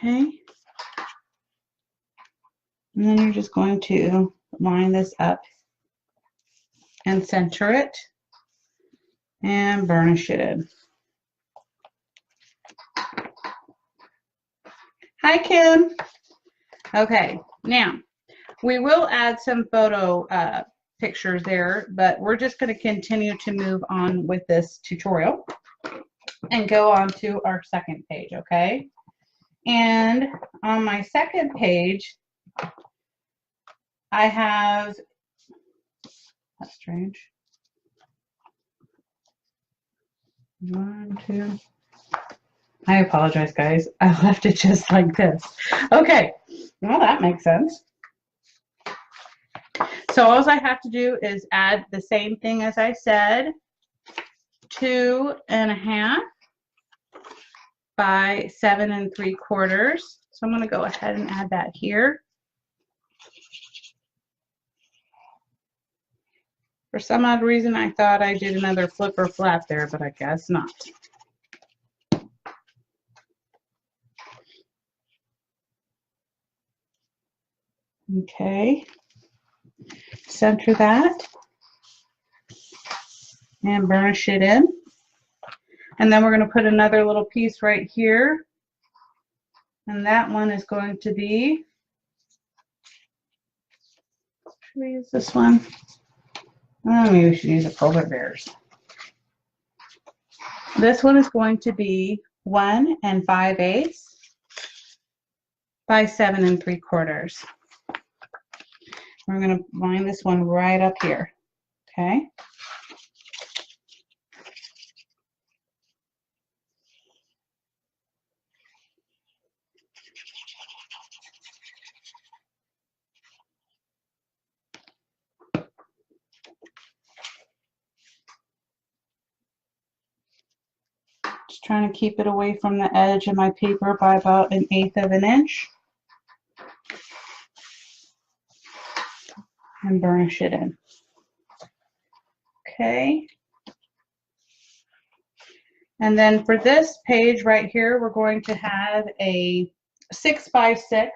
Okay. And then you're just going to line this up and center it and burnish it in. Hi, Kim. Okay, now we will add some photo pictures there, but we're just going to continue to move on with this tutorial and go on to our second page, okay? And on my second page, I have, that's strange, 1, 2, I apologize, guys. I left it just like this. Okay, well, that makes sense. So all I have to do is add the same thing as I said, 2.5 by 7 3/4. So I'm going to go ahead and add that here. For some odd reason, I thought I did another flip or flap there, but I guess not. Okay, center that. and burnish it in. And then we're going to put another little piece right here. And that one is going to be, should we use this one? Oh, maybe we should use the polar bears. This one is going to be 1 5/8 by 7 3/4. We're going to line this one right up here. Okay. Just trying to keep it away from the edge of my paper by about 1/8 of an inch. And burnish it in. Okay. And then for this page right here, we're going to have a 6 by 6.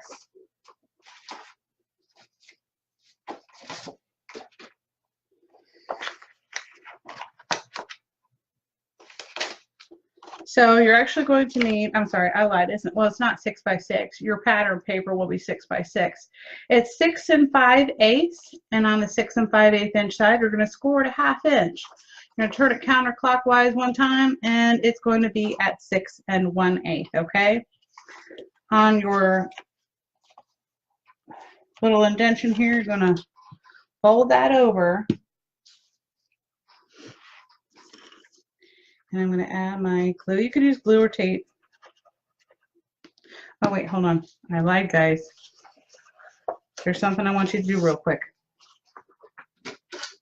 So you're actually going to need, I'm sorry, I lied, isn't it? Well, it's not 6 by 6. Your pattern paper will be 6 by 6. It's 6 5/8, and on the 6 5/8 inch side, you're going to score it a 1/2 inch. You're going to turn it counterclockwise one time, and it's going to be at 6 1/8, okay? On your little indentation here, you're going to fold that over. And I'm going to add my glue. You could use glue or tape. Oh, wait, hold on. I lied, guys. There's something I want you to do real quick.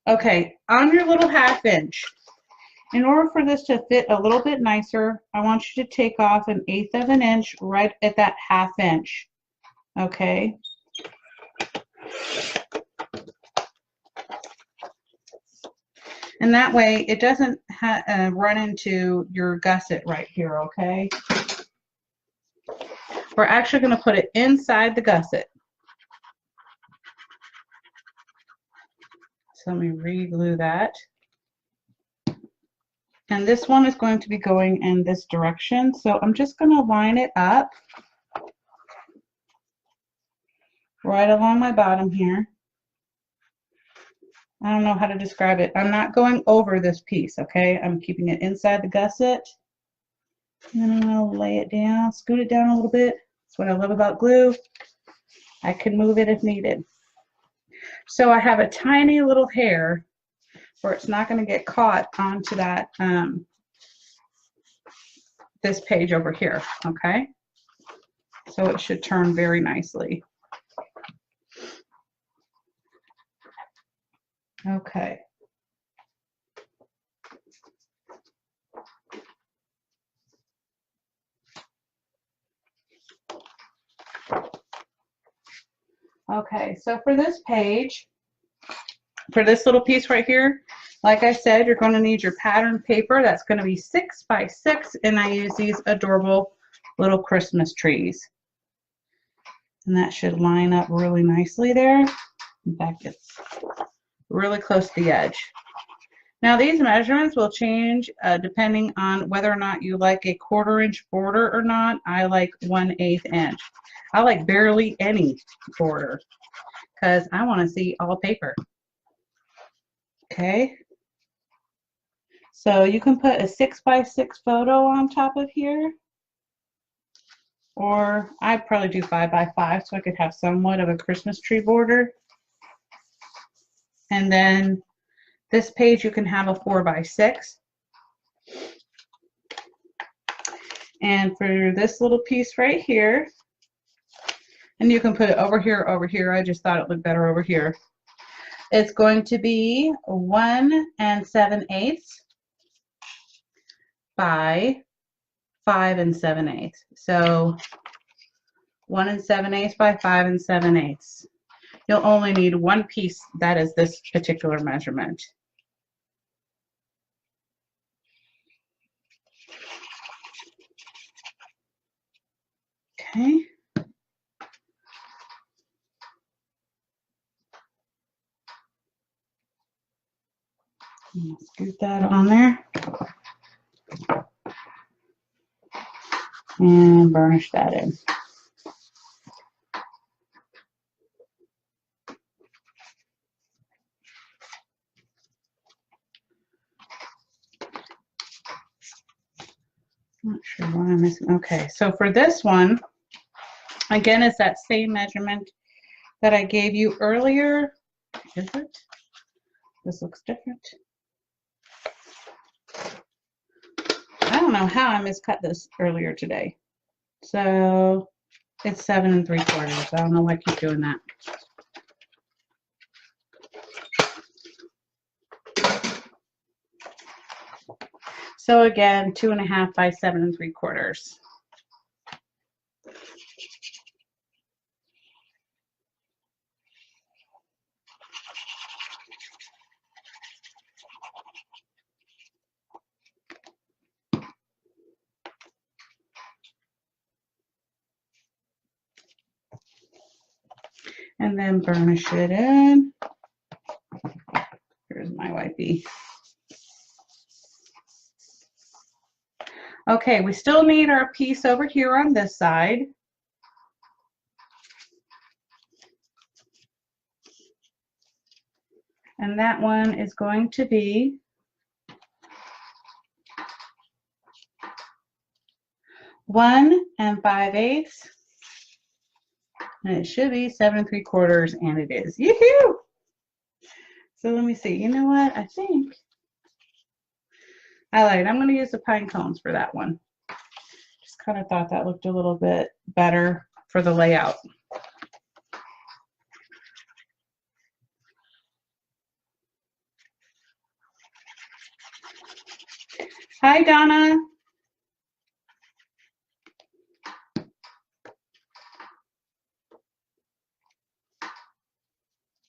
Okay, on your little 1/2 inch, in order for this to fit a little bit nicer, I want you to take off 1/8 of an inch right at that 1/2 inch. Okay? And that way it doesn't run into your gusset right here, okay? We're actually going to put it inside the gusset. So let me re-glue that. And this one is going to be going in this direction. So I'm just going to line it up right along my bottom here. I don't know how to describe it. I'm not going over this piece, okay? I'm keeping it inside the gusset. And then I'm going to lay it down, scoot it down a little bit. That's what I love about glue. I can move it if needed. So I have a tiny little hair where it's not going to get caught onto that this page over here, okay? So it should turn very nicely. Okay. Okay, so for this page, for this little piece right here, like I said, you're going to need your pattern paper. That's going to be 6 by 6, and I use these adorable little Christmas trees. And that should line up really nicely there. In fact, it's really close to the edge. Now these measurements will change depending on whether or not you like a 1/4 inch border or not. I like 1/8 inch. I like barely any border because I want to see all paper. Okay. So you can put a 6 by 6 photo on top of here. Or I'd probably do 5 by 5 so I could have somewhat of a Christmas tree border. And then this page you can have a 4 by 6. And for this little piece right here, and you can put it over here, over here. I just thought it looked better over here. It's going to be 1 7/8 by 5 7/8. So 1 7/8 by 5 7/8. You'll only need one piece that is this particular measurement. Okay. Scoot that on there. And burnish that in. Not sure what I'm missing. Okay, so for this one, again, it's that same measurement that I gave you earlier. Is it? This looks different. I don't know how I miscut this earlier today. So it's 7 3/4. I don't know why I keep doing that. So again, 2.5 by 7 3/4. And then burnish it in. Here's my wipey. Okay, we still need our piece over here on this side. And that one is going to be 1 5/8. And it should be 7 3/4, and it is. Yoo-hoo! So let me see. You know what? I think I lied. I'm going to use the pine cones for that one. Just kind of thought that looked a little bit better for the layout. Hi, Donna.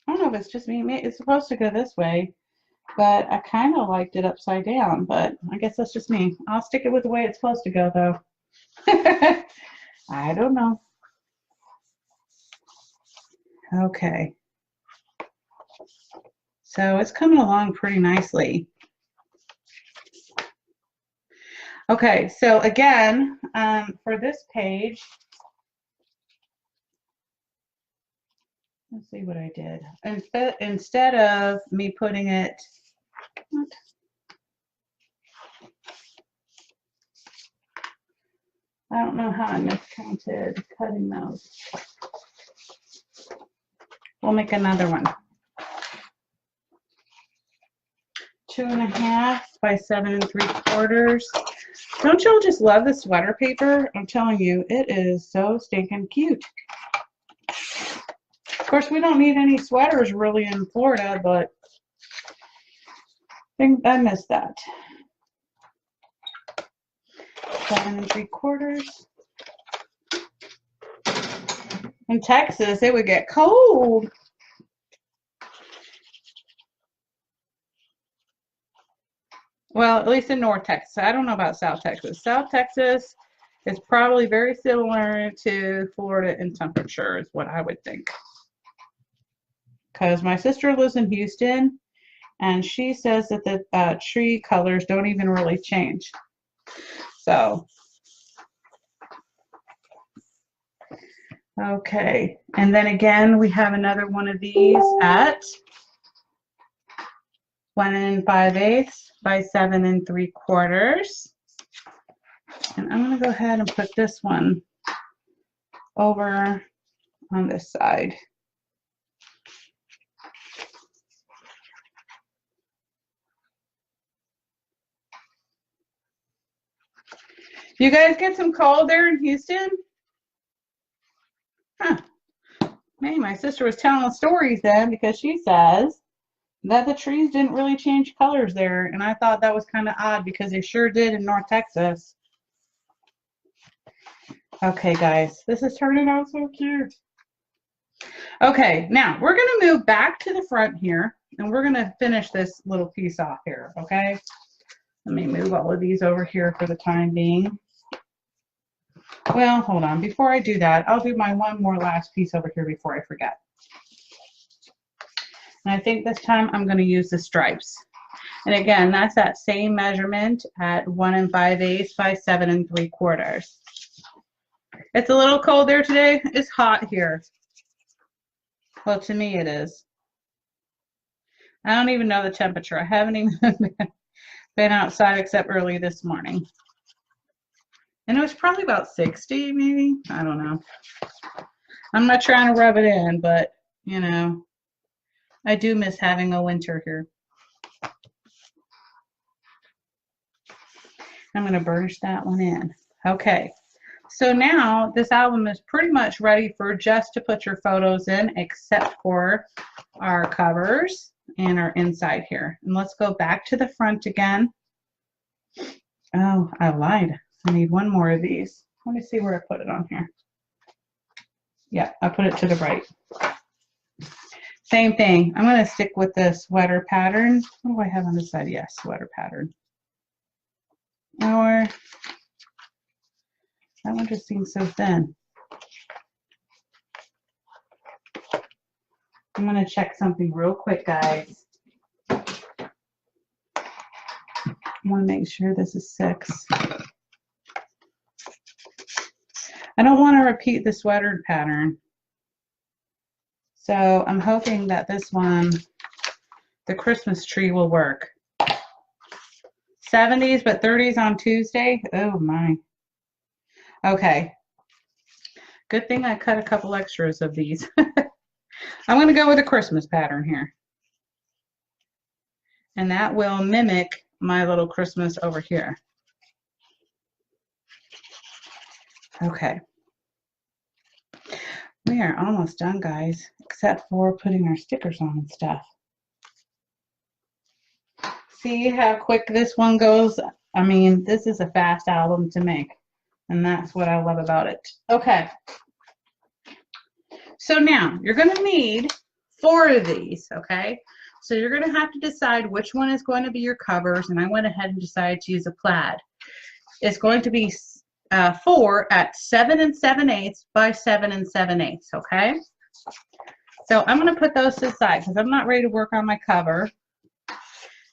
I don't know if it's just me. It's supposed to go this way, but I kind of liked it upside down, but I guess that's just me. I'll stick it with the way it's supposed to go, though. I don't know. Okay. So it's coming along pretty nicely. Okay, so again, for this page, let's see what I did. Instead of me putting it, what? I don't know how I miscounted cutting those. We'll make another one. 2.5 by 7 3/4. Don't y'all just love the sweater paper? I'm telling you, it is so stinking cute. Of course, we don't need any sweaters really in Florida, but I missed that. 7 3/4. In Texas, it would get cold. Well, at least in North Texas. I don't know about South Texas. South Texas is probably very similar to Florida in temperature, is what I would think. Because my sister lives in Houston, and she says that the tree colors don't even really change. So, okay. And then again, we have another one of these at 1 5/8 by 7 3/4. And I'm going to go ahead and put this one over on this side. You guys get some cold there in Houston? Huh. Maybe my sister was telling stories then, because she says that the trees didn't really change colors there, and I thought that was kind of odd because they sure did in North Texas. Okay, guys, this is turning out so cute. Okay, now we're going to move back to the front here, and we're going to finish this little piece off here, okay? Let me move all of these over here for the time being. Well, hold on. Before I do that, I'll do my one more last piece over here before I forget. And I think this time I'm going to use the stripes. And again, that's that same measurement at 1 5/8 by 7 3/4. It's a little cold there today. It's hot here. Well, to me it is. I don't even know the temperature. I haven't even been outside except early this morning. And it was probably about 60 maybe. I don't know. I'm not trying to rub it in, but you know, I do miss having a winter here. I'm going to burnish that one in. Okay. So now this album is pretty much ready for just to put your photos in, except for our covers and our inside here. And let's go back to the front again. Oh, I lied. I need one more of these. Let me see where I put it on here. Yeah, I put it to the right. Same thing. I'm going to stick with the sweater pattern. What do I have on this side? Yes, sweater pattern. Or that one just seems so thin. I'm going to check something real quick, guys. I want to make sure this is 6. I don't want to repeat the sweater pattern. So I'm hoping that this one, the Christmas tree, will work. 70s but 30s on Tuesday. Oh my. Okay. Good thing I cut a couple extras of these. I'm going to go with a Christmas pattern here. And that will mimic my little Christmas over here. Okay. We are almost done, guys, except for putting our stickers on and stuff. See how quick this one goes? I mean, this is a fast album to make, and that's what I love about it. Okay. So now, you're going to need 4 of these, okay? So you're going to have to decide which one is going to be your covers, and I went ahead and decided to use a plaid. It's going to be 4 at 7 7/8 by 7 7/8, okay? So I'm going to put those to the side because I'm not ready to work on my cover.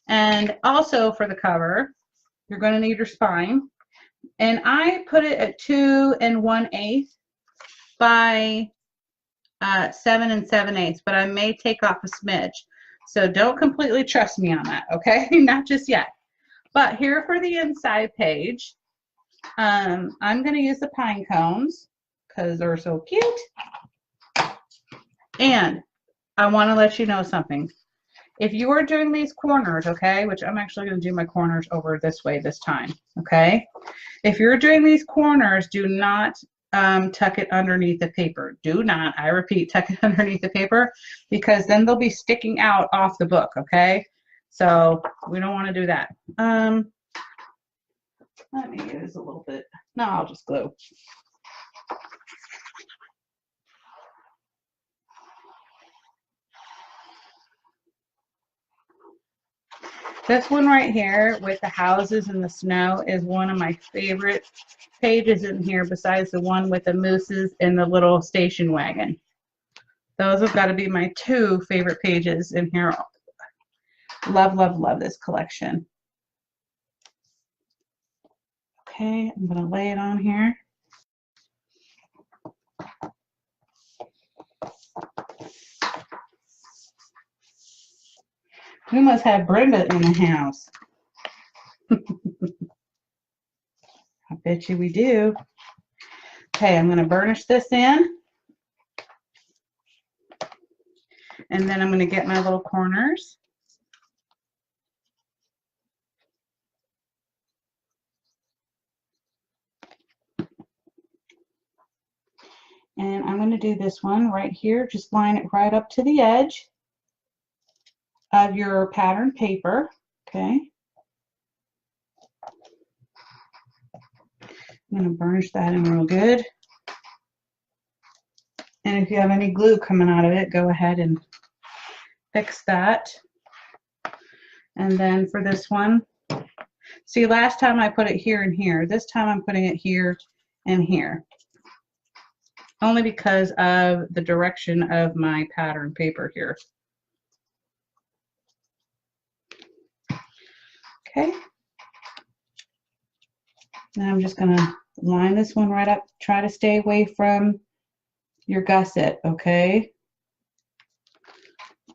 And also for the cover, you're going to need your spine. And I put it at 2 1/8 by 7 7/8, but I may take off a smidge. So don't completely trust me on that, okay? Not just yet. But here for the inside page, I'm going to use the pine cones because they're so cute. And I want to let you know something. If you are doing these corners, okay, which I'm actually going to do my corners over this way this time, okay? If you're doing these corners, do not tuck it underneath the paper. Do not, I repeat, tuck it underneath the paper because then they'll be sticking out off the book, okay? So we don't want to do that. Let me use a little bit. No, I'll just glue. This one right here with the houses and the snow is one of my favorite pages in here besides the one with the mooses and the little station wagon. Those have got to be my 2 favorite pages in here. Love, love, love this collection. Okay, I'm going to lay it on here. We must have Brenda in the house. I bet you we do. Okay, I'm going to burnish this in. And then I'm going to get my little corners. And I'm going to do this one right here. Just line it right up to the edge of your pattern paper. Okay. I'm going to burnish that in real good. And if you have any glue coming out of it, go ahead and fix that. And then for this one, see, last time I put it here and here. This time I'm putting it here and here. Only because of the direction of my pattern paper here. Okay. Now I'm just going to line this one right up. Try to stay away from your gusset, okay?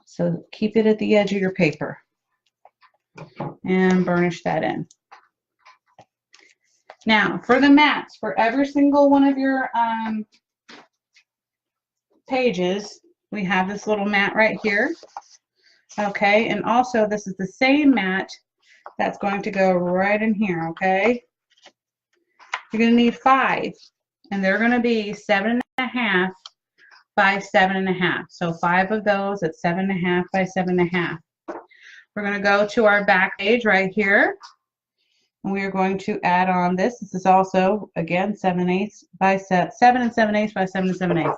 So keep it at the edge of your paper and burnish that in. Now for the mats, for every single one of your pages, we have this little mat right here, okay? And also this is the same mat that's going to go right in here, okay? You're going to need 5, and they're going to be 7.5 by 7.5. So 5 of those at 7.5 by 7.5. We're going to go to our back page right here, and we are going to add on this. This is also, again, 7/8 by 7 and 7/8 by 7 and 7/8.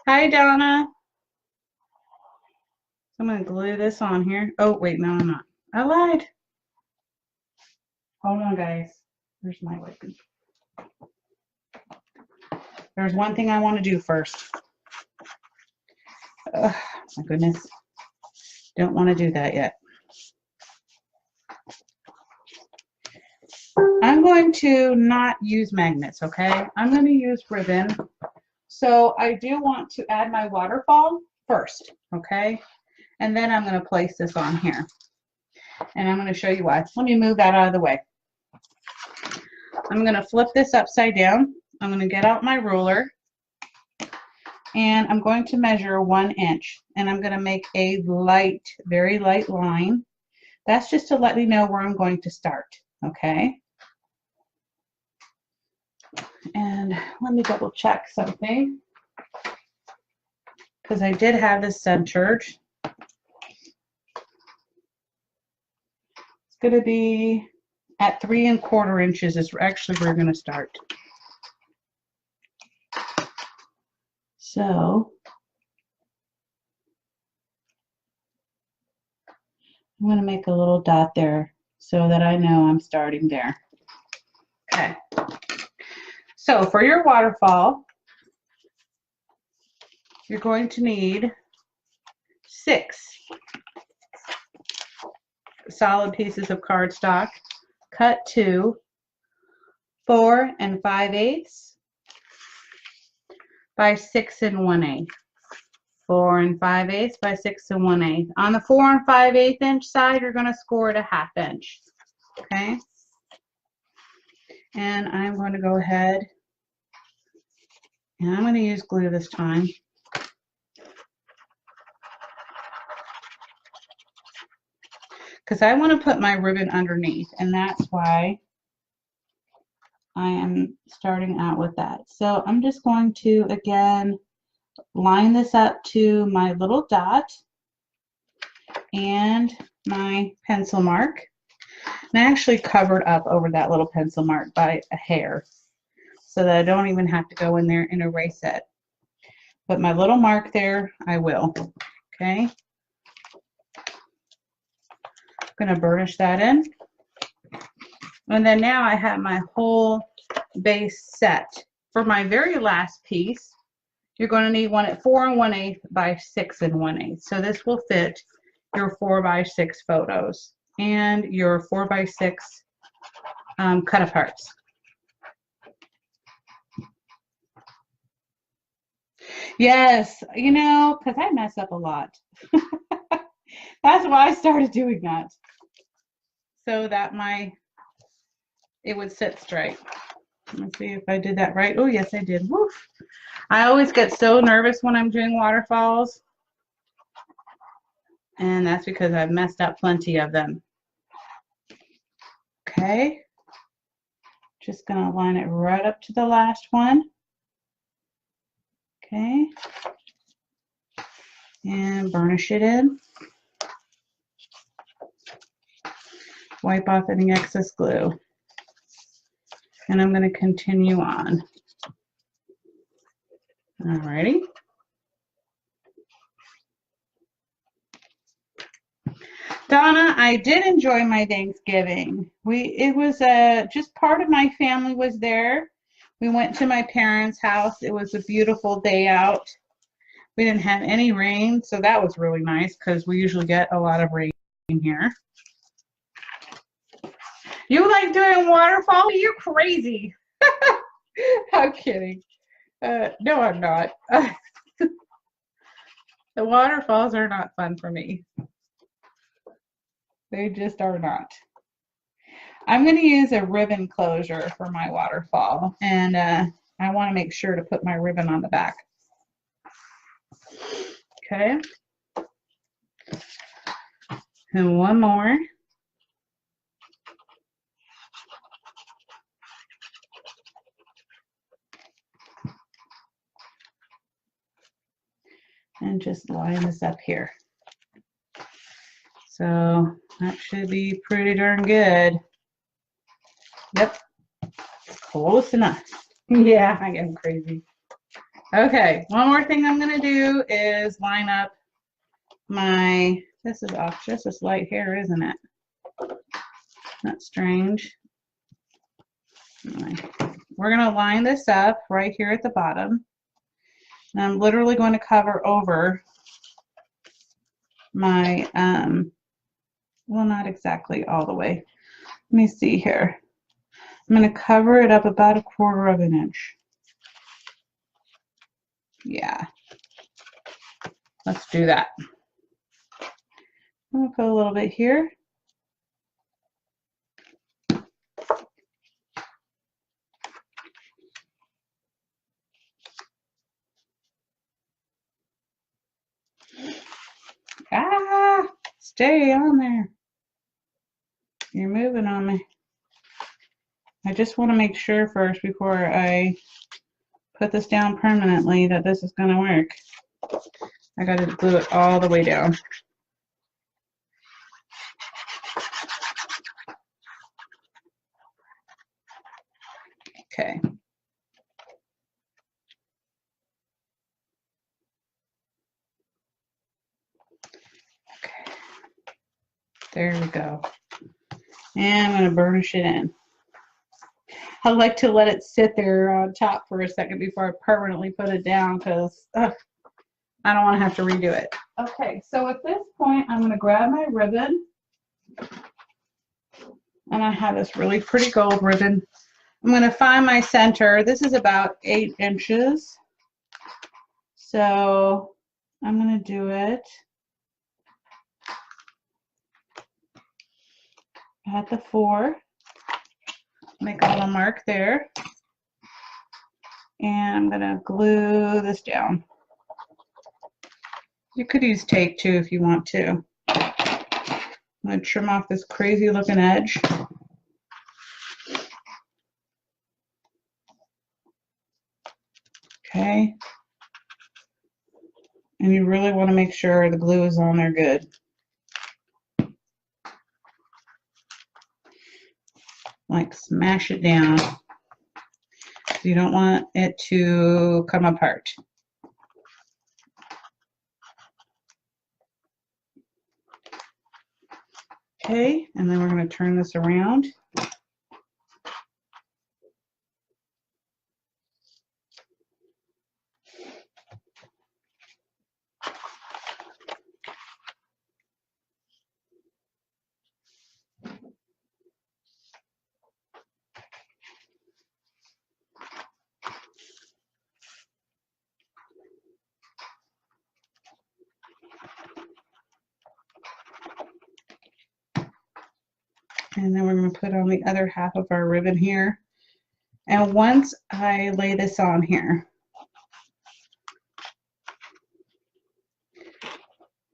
Hi, Donna. I'm going to glue this on here. Oh, wait, no, I'm not. I lied. Hold on, guys. Where's my wiping? There's one thing I want to do first. Oh, my goodness. Don't want to do that yet. I'm going to not use magnets, okay? I'm going to use ribbon. So I do want to add my waterfall first, okay? And then I'm going to place this on here. And I'm going to show you why. Let me move that out of the way. I'm going to flip this upside down. I'm going to get out my ruler. And I'm going to measure 1 inch. And I'm going to make a light, very light line. That's just to let me know where I'm going to start, okay? And let me double check something, because I did have this centered. It's going to be at 3 1/4 inches is actually where we're going to start. So I'm going to make a little dot there so that I know I'm starting there. Okay. So for your waterfall, you're going to need 6 solid pieces of cardstock cut to 4 5/8 by 6 1/8. 4 5/8 by 6 1/8. On the 4 5/8 inch side, you're going to score it a 1/2 inch. Okay. And I'm going to go ahead and I'm going to use glue this time. Because I want to put my ribbon underneath, and that's why I am starting out with that. So I'm just going to, again, line this up to my little dot and my pencil mark. And I actually covered up over that little pencil mark by a hair so that I don't even have to go in there and erase it. But my little mark there, I will. Okay. I'm going to burnish that in. And then now I have my whole base set. For my very last piece, you're going to need one at 4 1/8 by 6 1/8. So this will fit your 4 by 6 photos and your 4 by 6 cut aparts. Yes, you know, because I mess up a lot. That's why I started doing that. So that it would sit straight. Let's see if I did that right. Oh, yes, I did. Woof. I always get so nervous when I'm doing waterfalls. And that's because I've messed up plenty of them. Okay. Just going to line it right up to the last one. Okay. And burnish it in. Wipe off any excess glue. And I'm going to continue on. Alrighty. Donna, I did enjoy my Thanksgiving. It was just part of my family was there. We went to my parents' house. It was a beautiful day out. We didn't have any rain, so that was really nice because we usually get a lot of rain. in here. You like doing waterfall? You're crazy. I'm kidding. No, I'm not. The waterfalls are not fun for me. They just are not. I'm going to use a ribbon closure for my waterfall, and I want to make sure to put my ribbon on the back. Okay. And one more. And just line this up here. So that should be pretty darn good. Yep, close enough. Yeah, I am crazy. Okay, one more thing I'm gonna do is line up my, this is off just a slight hair, isn't it? That's strange. Anyway, we're gonna line this up right here at the bottom. And I'm literally going to cover over my, well, not exactly all the way. Let me see here. I'm going to cover it up about 1/4 of an inch. Yeah. Let's do that. I'm going to put a little bit here. Ah, stay on there. You're moving on me. I just want to make sure first before I put this down permanently that this is going to work. I got to glue it all the way down. Okay. Okay. There we go. And I'm going to burnish it in. I like to let it sit there on top for a second before I permanently put it down because I don't want to have to redo it. Okay, so at this point, I'm going to grab my ribbon. And I have this really pretty gold ribbon. I'm going to find my center. This is about 8 inches. So I'm going to do it at the 4. Make a little mark there. And I'm going to glue this down. You could use tape too if you want to. I'm going to trim off this crazy looking edge. Okay. And you really want to make sure the glue is on there good. Like smash it down. You don't want it to come apart. Okay, and then we're going to turn this around. And then we're going to put on the other half of our ribbon here. And once I lay this on here,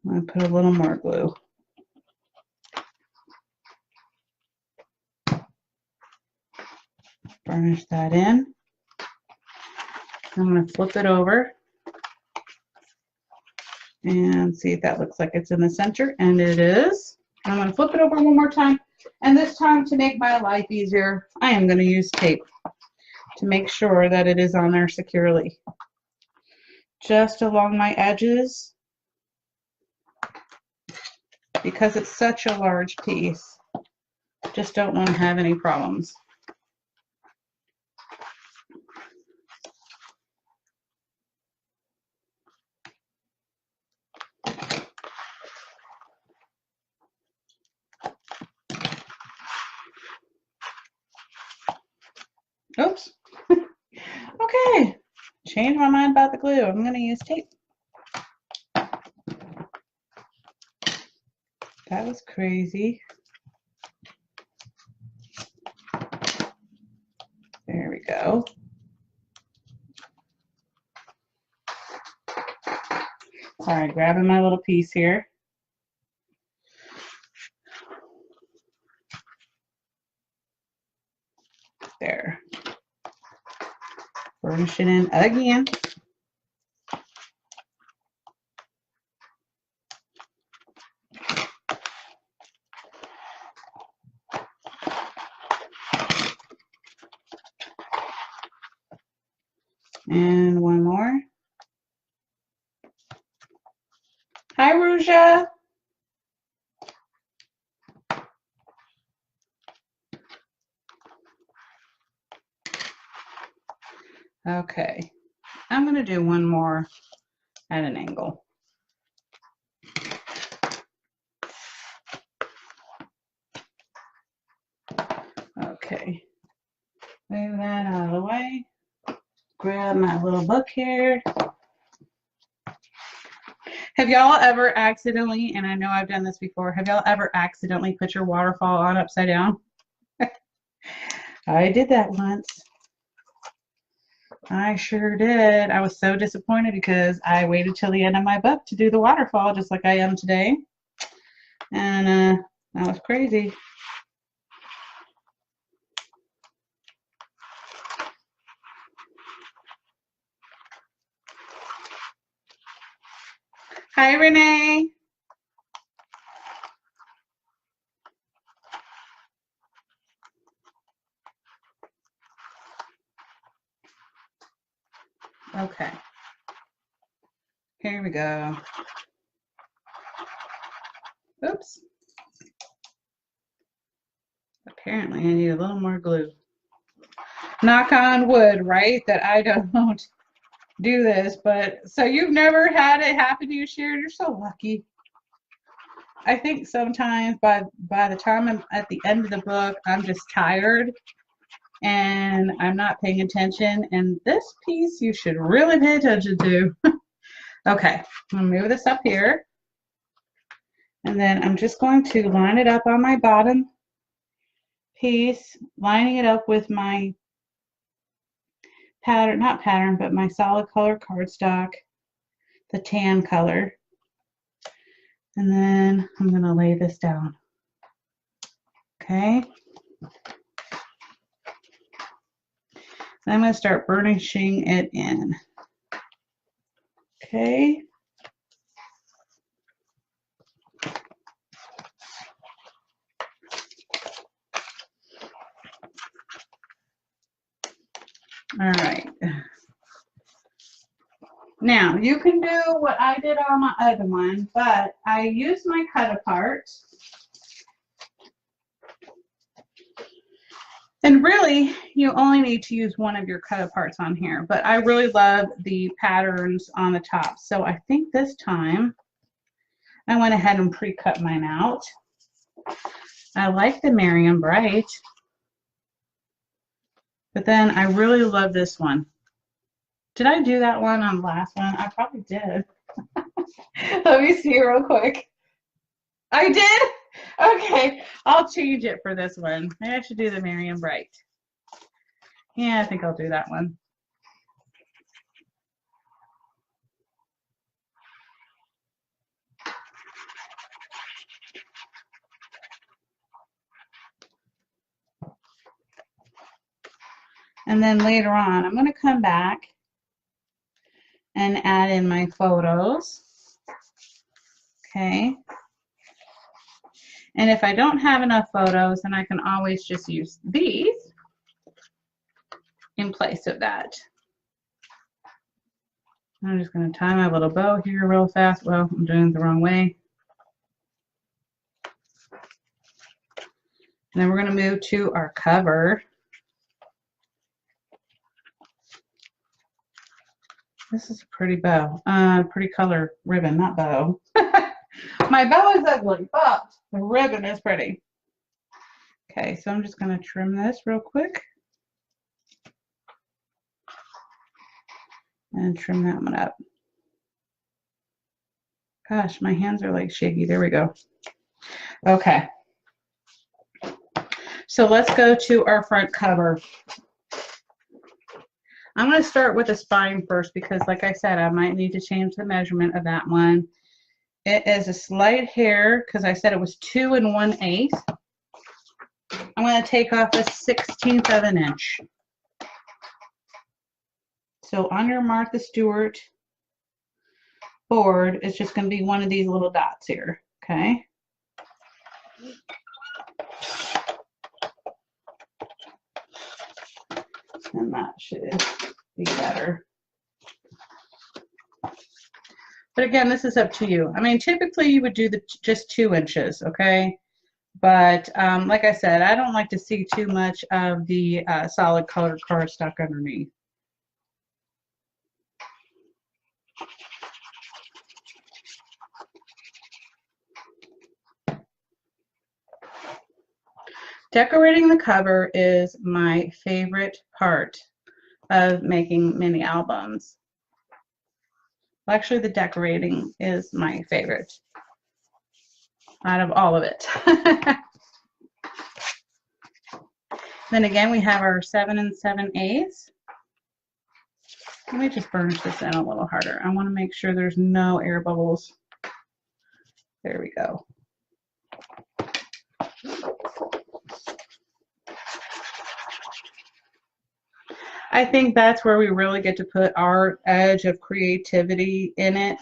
I'm going to put a little more glue. Burnish that in. I'm going to flip it over and see if that looks like it's in the center, and it is. I'm going to flip it over one more time, and this time, to make my life easier, I am going to use tape to make sure that it is on there securely. Just along my edges, because it's such a large piece, just don't want to have any problems. Oops. Okay. Changed my mind about the glue. I'm going to use tape. That was crazy. There we go. All right, grabbing my little piece here. There. Burnish it in again. And one more. Hi, Ruja. Okay, I'm going to do one more at an angle. Okay, move that out of the way. Grab my little book here. Have y'all ever accidentally, and I know I've done this before, have y'all ever accidentally put your waterfall on upside down? I did that once. I sure did. I was so disappointed because I waited till the end of my book to do the waterfall just like I am today. And that was crazy. Hi, Renee. Okay. Here we go. Oops. Apparently I need a little more glue. Knock on wood, right? That I don't do this, but so you've never had it happen to you, Sharon? You're so lucky. I think sometimes by the time I'm at the end of the book, I'm just tired and I'm not paying attention. And this piece you should really pay attention to. Okay, I'm gonna move this up here. And then I'm just going to line it up on my bottom piece, lining it up with my pattern, not pattern, but my solid color cardstock, the tan color. And then I'm going to lay this down. Okay. Then I'm going to start burnishing it in. Okay. All right. Now, you can do what I did on my other one, but I used my cut apart. And really, you only need to use one of your cut aparts on here, but I really love the patterns on the top. So I think this time I went ahead and pre-cut mine out. I like the Merriam Bright, but then I really love this one. Did I do that one on the last one? I probably did. Let me see real quick. I did? Okay, I'll change it for this one. Maybe I should do the Merriam Bright. Yeah, I think I'll do that one. And then later on, I'm going to come back and add in my photos. Okay. And if I don't have enough photos, then I can always just use these in place of that. I'm just going to tie my little bow here real fast. Well, I'm doing it the wrong way. And then we're going to move to our cover. This is a pretty bow, pretty color ribbon, not bow. My bow is ugly, but the ribbon is pretty. Okay, so I'm just going to trim this real quick. And trim that one up. Gosh, my hands are like shaky. There we go. Okay. So let's go to our front cover. I'm going to start with the spine first because, like I said, I might need to change the measurement of that one. It is a slight hair because I said it was 2 1/8. I'm going to take off a 1/16 of an inch. So on your Martha Stewart board, it's just going to be one of these little dots here, okay? And that should be better. But again, this is up to you. I mean, typically you would do just 2 inches, okay? But like I said, I don't like to see too much of the solid colored cardstock underneath. Decorating the cover is my favorite part of making mini albums. Well, actually, the decorating is my favorite out of all of it. Then again, we have our 7 7/8. Let me just burnish this in a little harder. I want to make sure there's no air bubbles. There we go. I think that's where we really get to put our edge of creativity in it.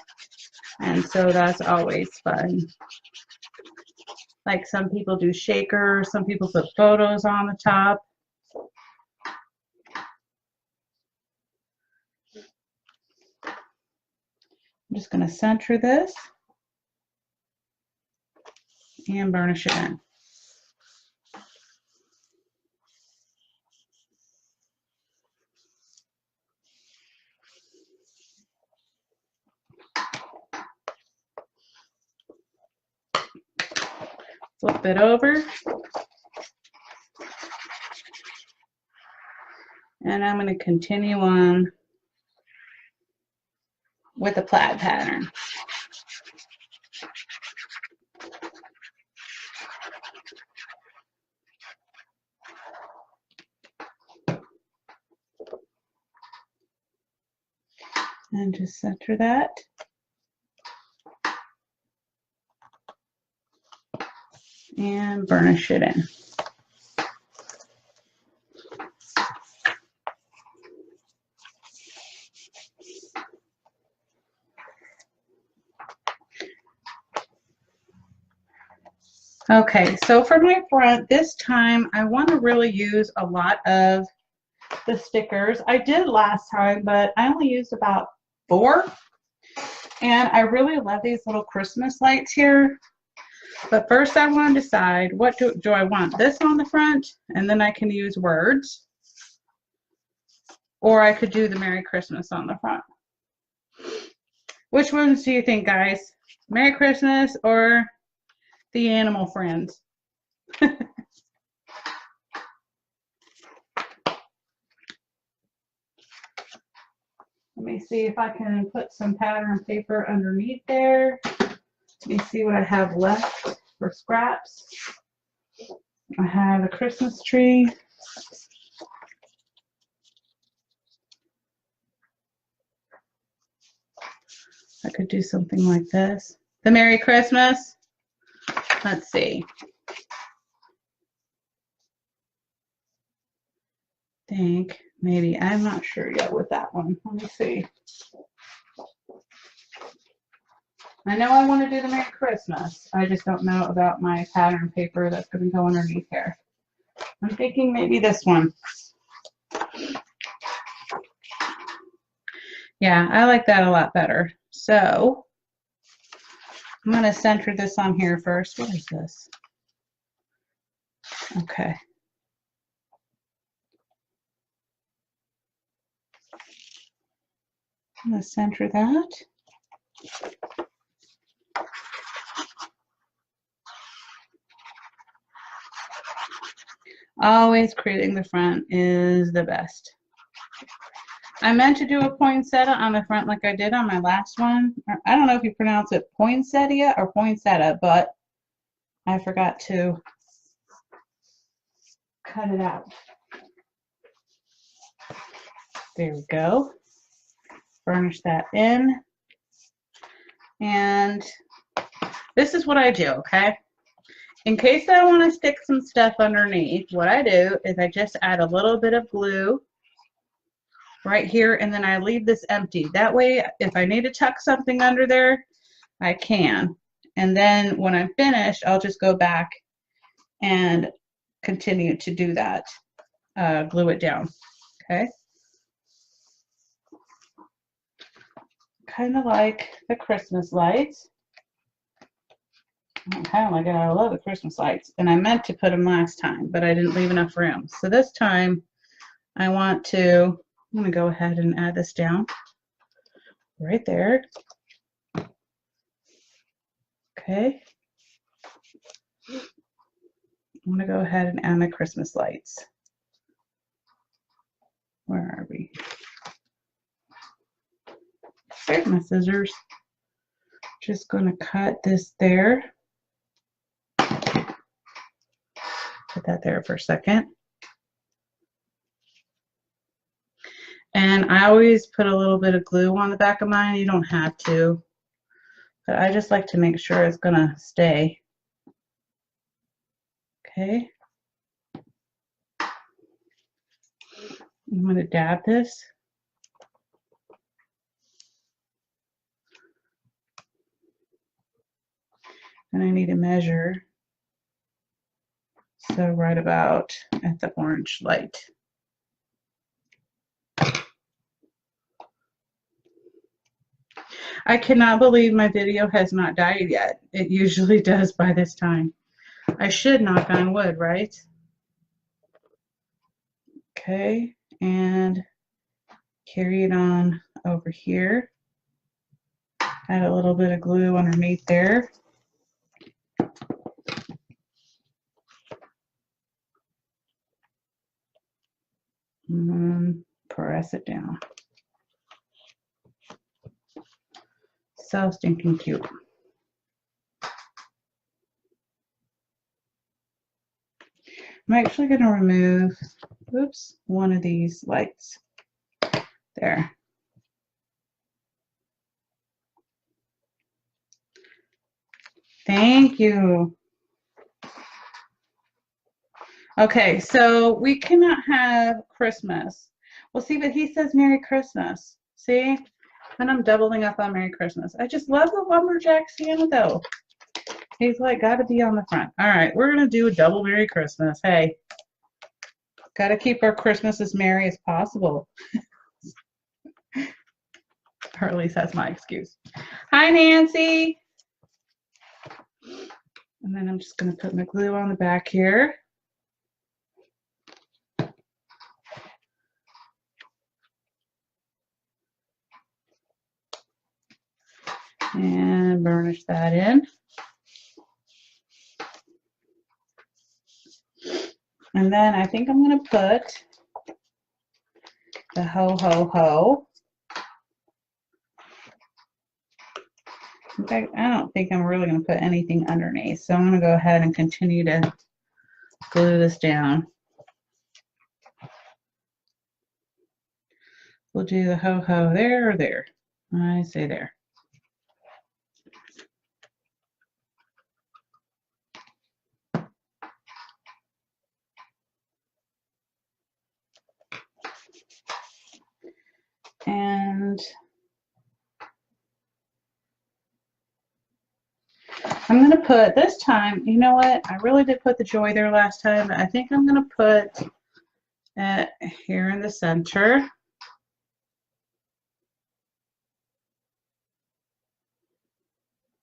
And so that's always fun. Like some people do shakers, some people put photos on the top. I'm just going to center this and burnish it in. Flip it over. And I'm going to continue on with the plaid pattern. And just center that. And burnish it in. Okay, so for my front, this time I want to really use a lot of the stickers. I did last time, but I only used about 4. And I really love these little Christmas lights here. But first I want to decide what do I want this on the front, and then I can use words. Or I could do the Merry Christmas on the front. Which ones do you think, guys? Merry Christmas or the animal friends? Let me see if I can put some pattern paper underneath there. Let me see what I have left for scraps. I have a Christmas tree. I could do something like this. The Merry Christmas. Let's see. Think maybe, I'm not sure yet with that one. Let me see. I know I want to do the Merry Christmas. I just don't know about my pattern paper that's going to go underneath here. I'm thinking maybe this one. Yeah, I like that a lot better. So I'm going to center this on here first. What is this? Okay. I'm going to center that. Always creating the front is the best. I meant to do a poinsettia on the front like I did on my last one. I don't know if you pronounce it poinsettia or poinsettia, but I forgot to cut it out. There we go. Burnish that in. And this is what I do, okay? In case I want to stick some stuff underneath, what I do is I just add a little bit of glue right here, and then I leave this empty. That way, if I need to tuck something under there, I can. And then when I'm finished, I'll just go back and continue to do that, glue it down, okay? Kind of like the Christmas lights. I kind of like it. I love the Christmas lights. And I meant to put them last time, but I didn't leave enough room. So this time I want to, I'm going to go ahead and add this down right there. Okay. I'm going to go ahead and add my Christmas lights. Where are we? There's my scissors. Just going to cut this there. Put that there for a second. And I always put a little bit of glue on the back of mine. You don't have to, but I just like to make sure it's going to stay. Okay. I'm going to dab this. And I need to measure. So right about at the orange light. I cannot believe my video has not died yet. It usually does by this time. I should knock on wood, right? Okay, and carry it on over here. Add a little bit of glue underneath there. And press it down. So stinking cute. I'm actually going to remove, oops, one of these lights. There. Thank you. Okay, so we cannot have Christmas. Well, see, but he says Merry Christmas. See? And I'm doubling up on Merry Christmas. I just love the lumberjack Santa, though. He's like, got to be on the front. All right, we're going to do a double Merry Christmas. Hey, got to keep our Christmas as merry as possible. Or at least that's my excuse. Hi, Nancy. And then I'm just going to put my glue on the back here. And burnish that in. And then I think I'm going to put the ho, ho, ho. In fact, I don't think I'm really going to put anything underneath. So I'm going to go ahead and continue to glue this down. We'll do the ho, ho there or there. I say there. And I'm going to put, this time, you know what? I really did put the joy there last time, but I think I'm going to put it here in the center.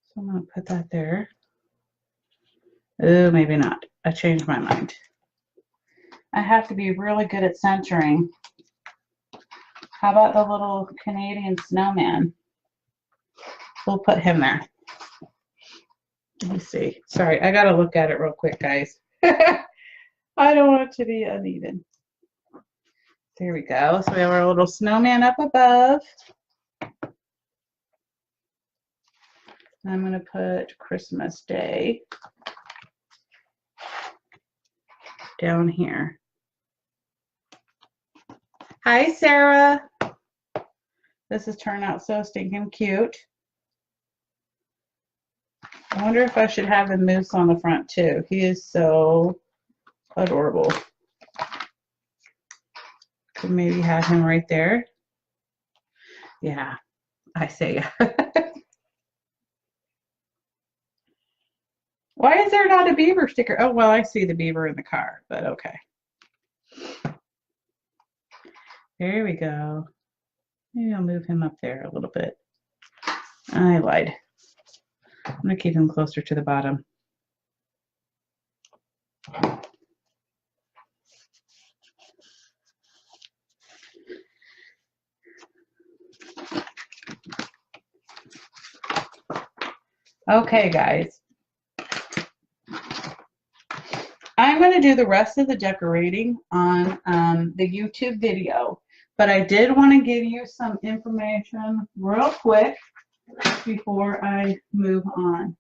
So I'm going to put that there. Oh, maybe not. I changed my mind. I have to be really good at centering. How about the little Canadian snowman? We'll put him there. Let me see. Sorry, I gotta look at it real quick, guys. I don't want it to be uneven. There we go. So we have our little snowman up above. I'm going to put Christmas Day down here. Hi, Sarah. This has turned out so stinking cute. I wonder if I should have the moose on the front too. He is so adorable. Could maybe have him right there. Yeah, I say yeah. Why is there not a beaver sticker? Oh, well, I see the beaver in the car, but okay. There we go. Maybe I'll move him up there a little bit. I lied. I'm going to keep him closer to the bottom. Okay, guys. I'm going to do the rest of the decorating on the YouTube video, but I did want to give you some information real quick before I move on.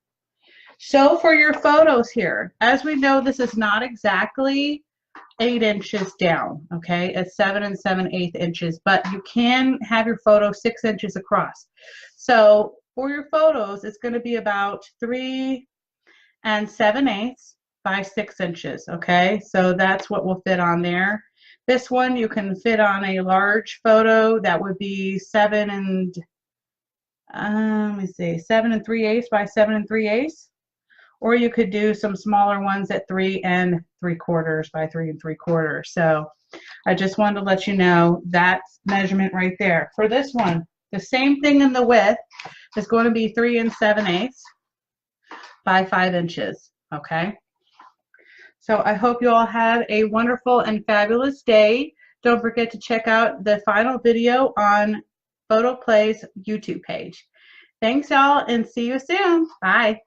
So for your photos here, as we know, this is not exactly 8 inches down, okay? It's 7 7/8 inches, but you can have your photo 6 inches across. So for your photos, it's going to be about 3 7/8 by 6 inches, okay? So that's what will fit on there. This one you can fit on a large photo that would be 7 3/8 by 7 3/8, or you could do some smaller ones at 3 3/4 by 3 3/4. So I just wanted to let you know that measurement right there. For this one, the same thing in the width is going to be 3 7/8 by 5 inches, okay? So I hope you all have a wonderful and fabulous day. Don't forget to check out the final video on Photo Play's YouTube page. Thanks, y'all, and see you soon. Bye.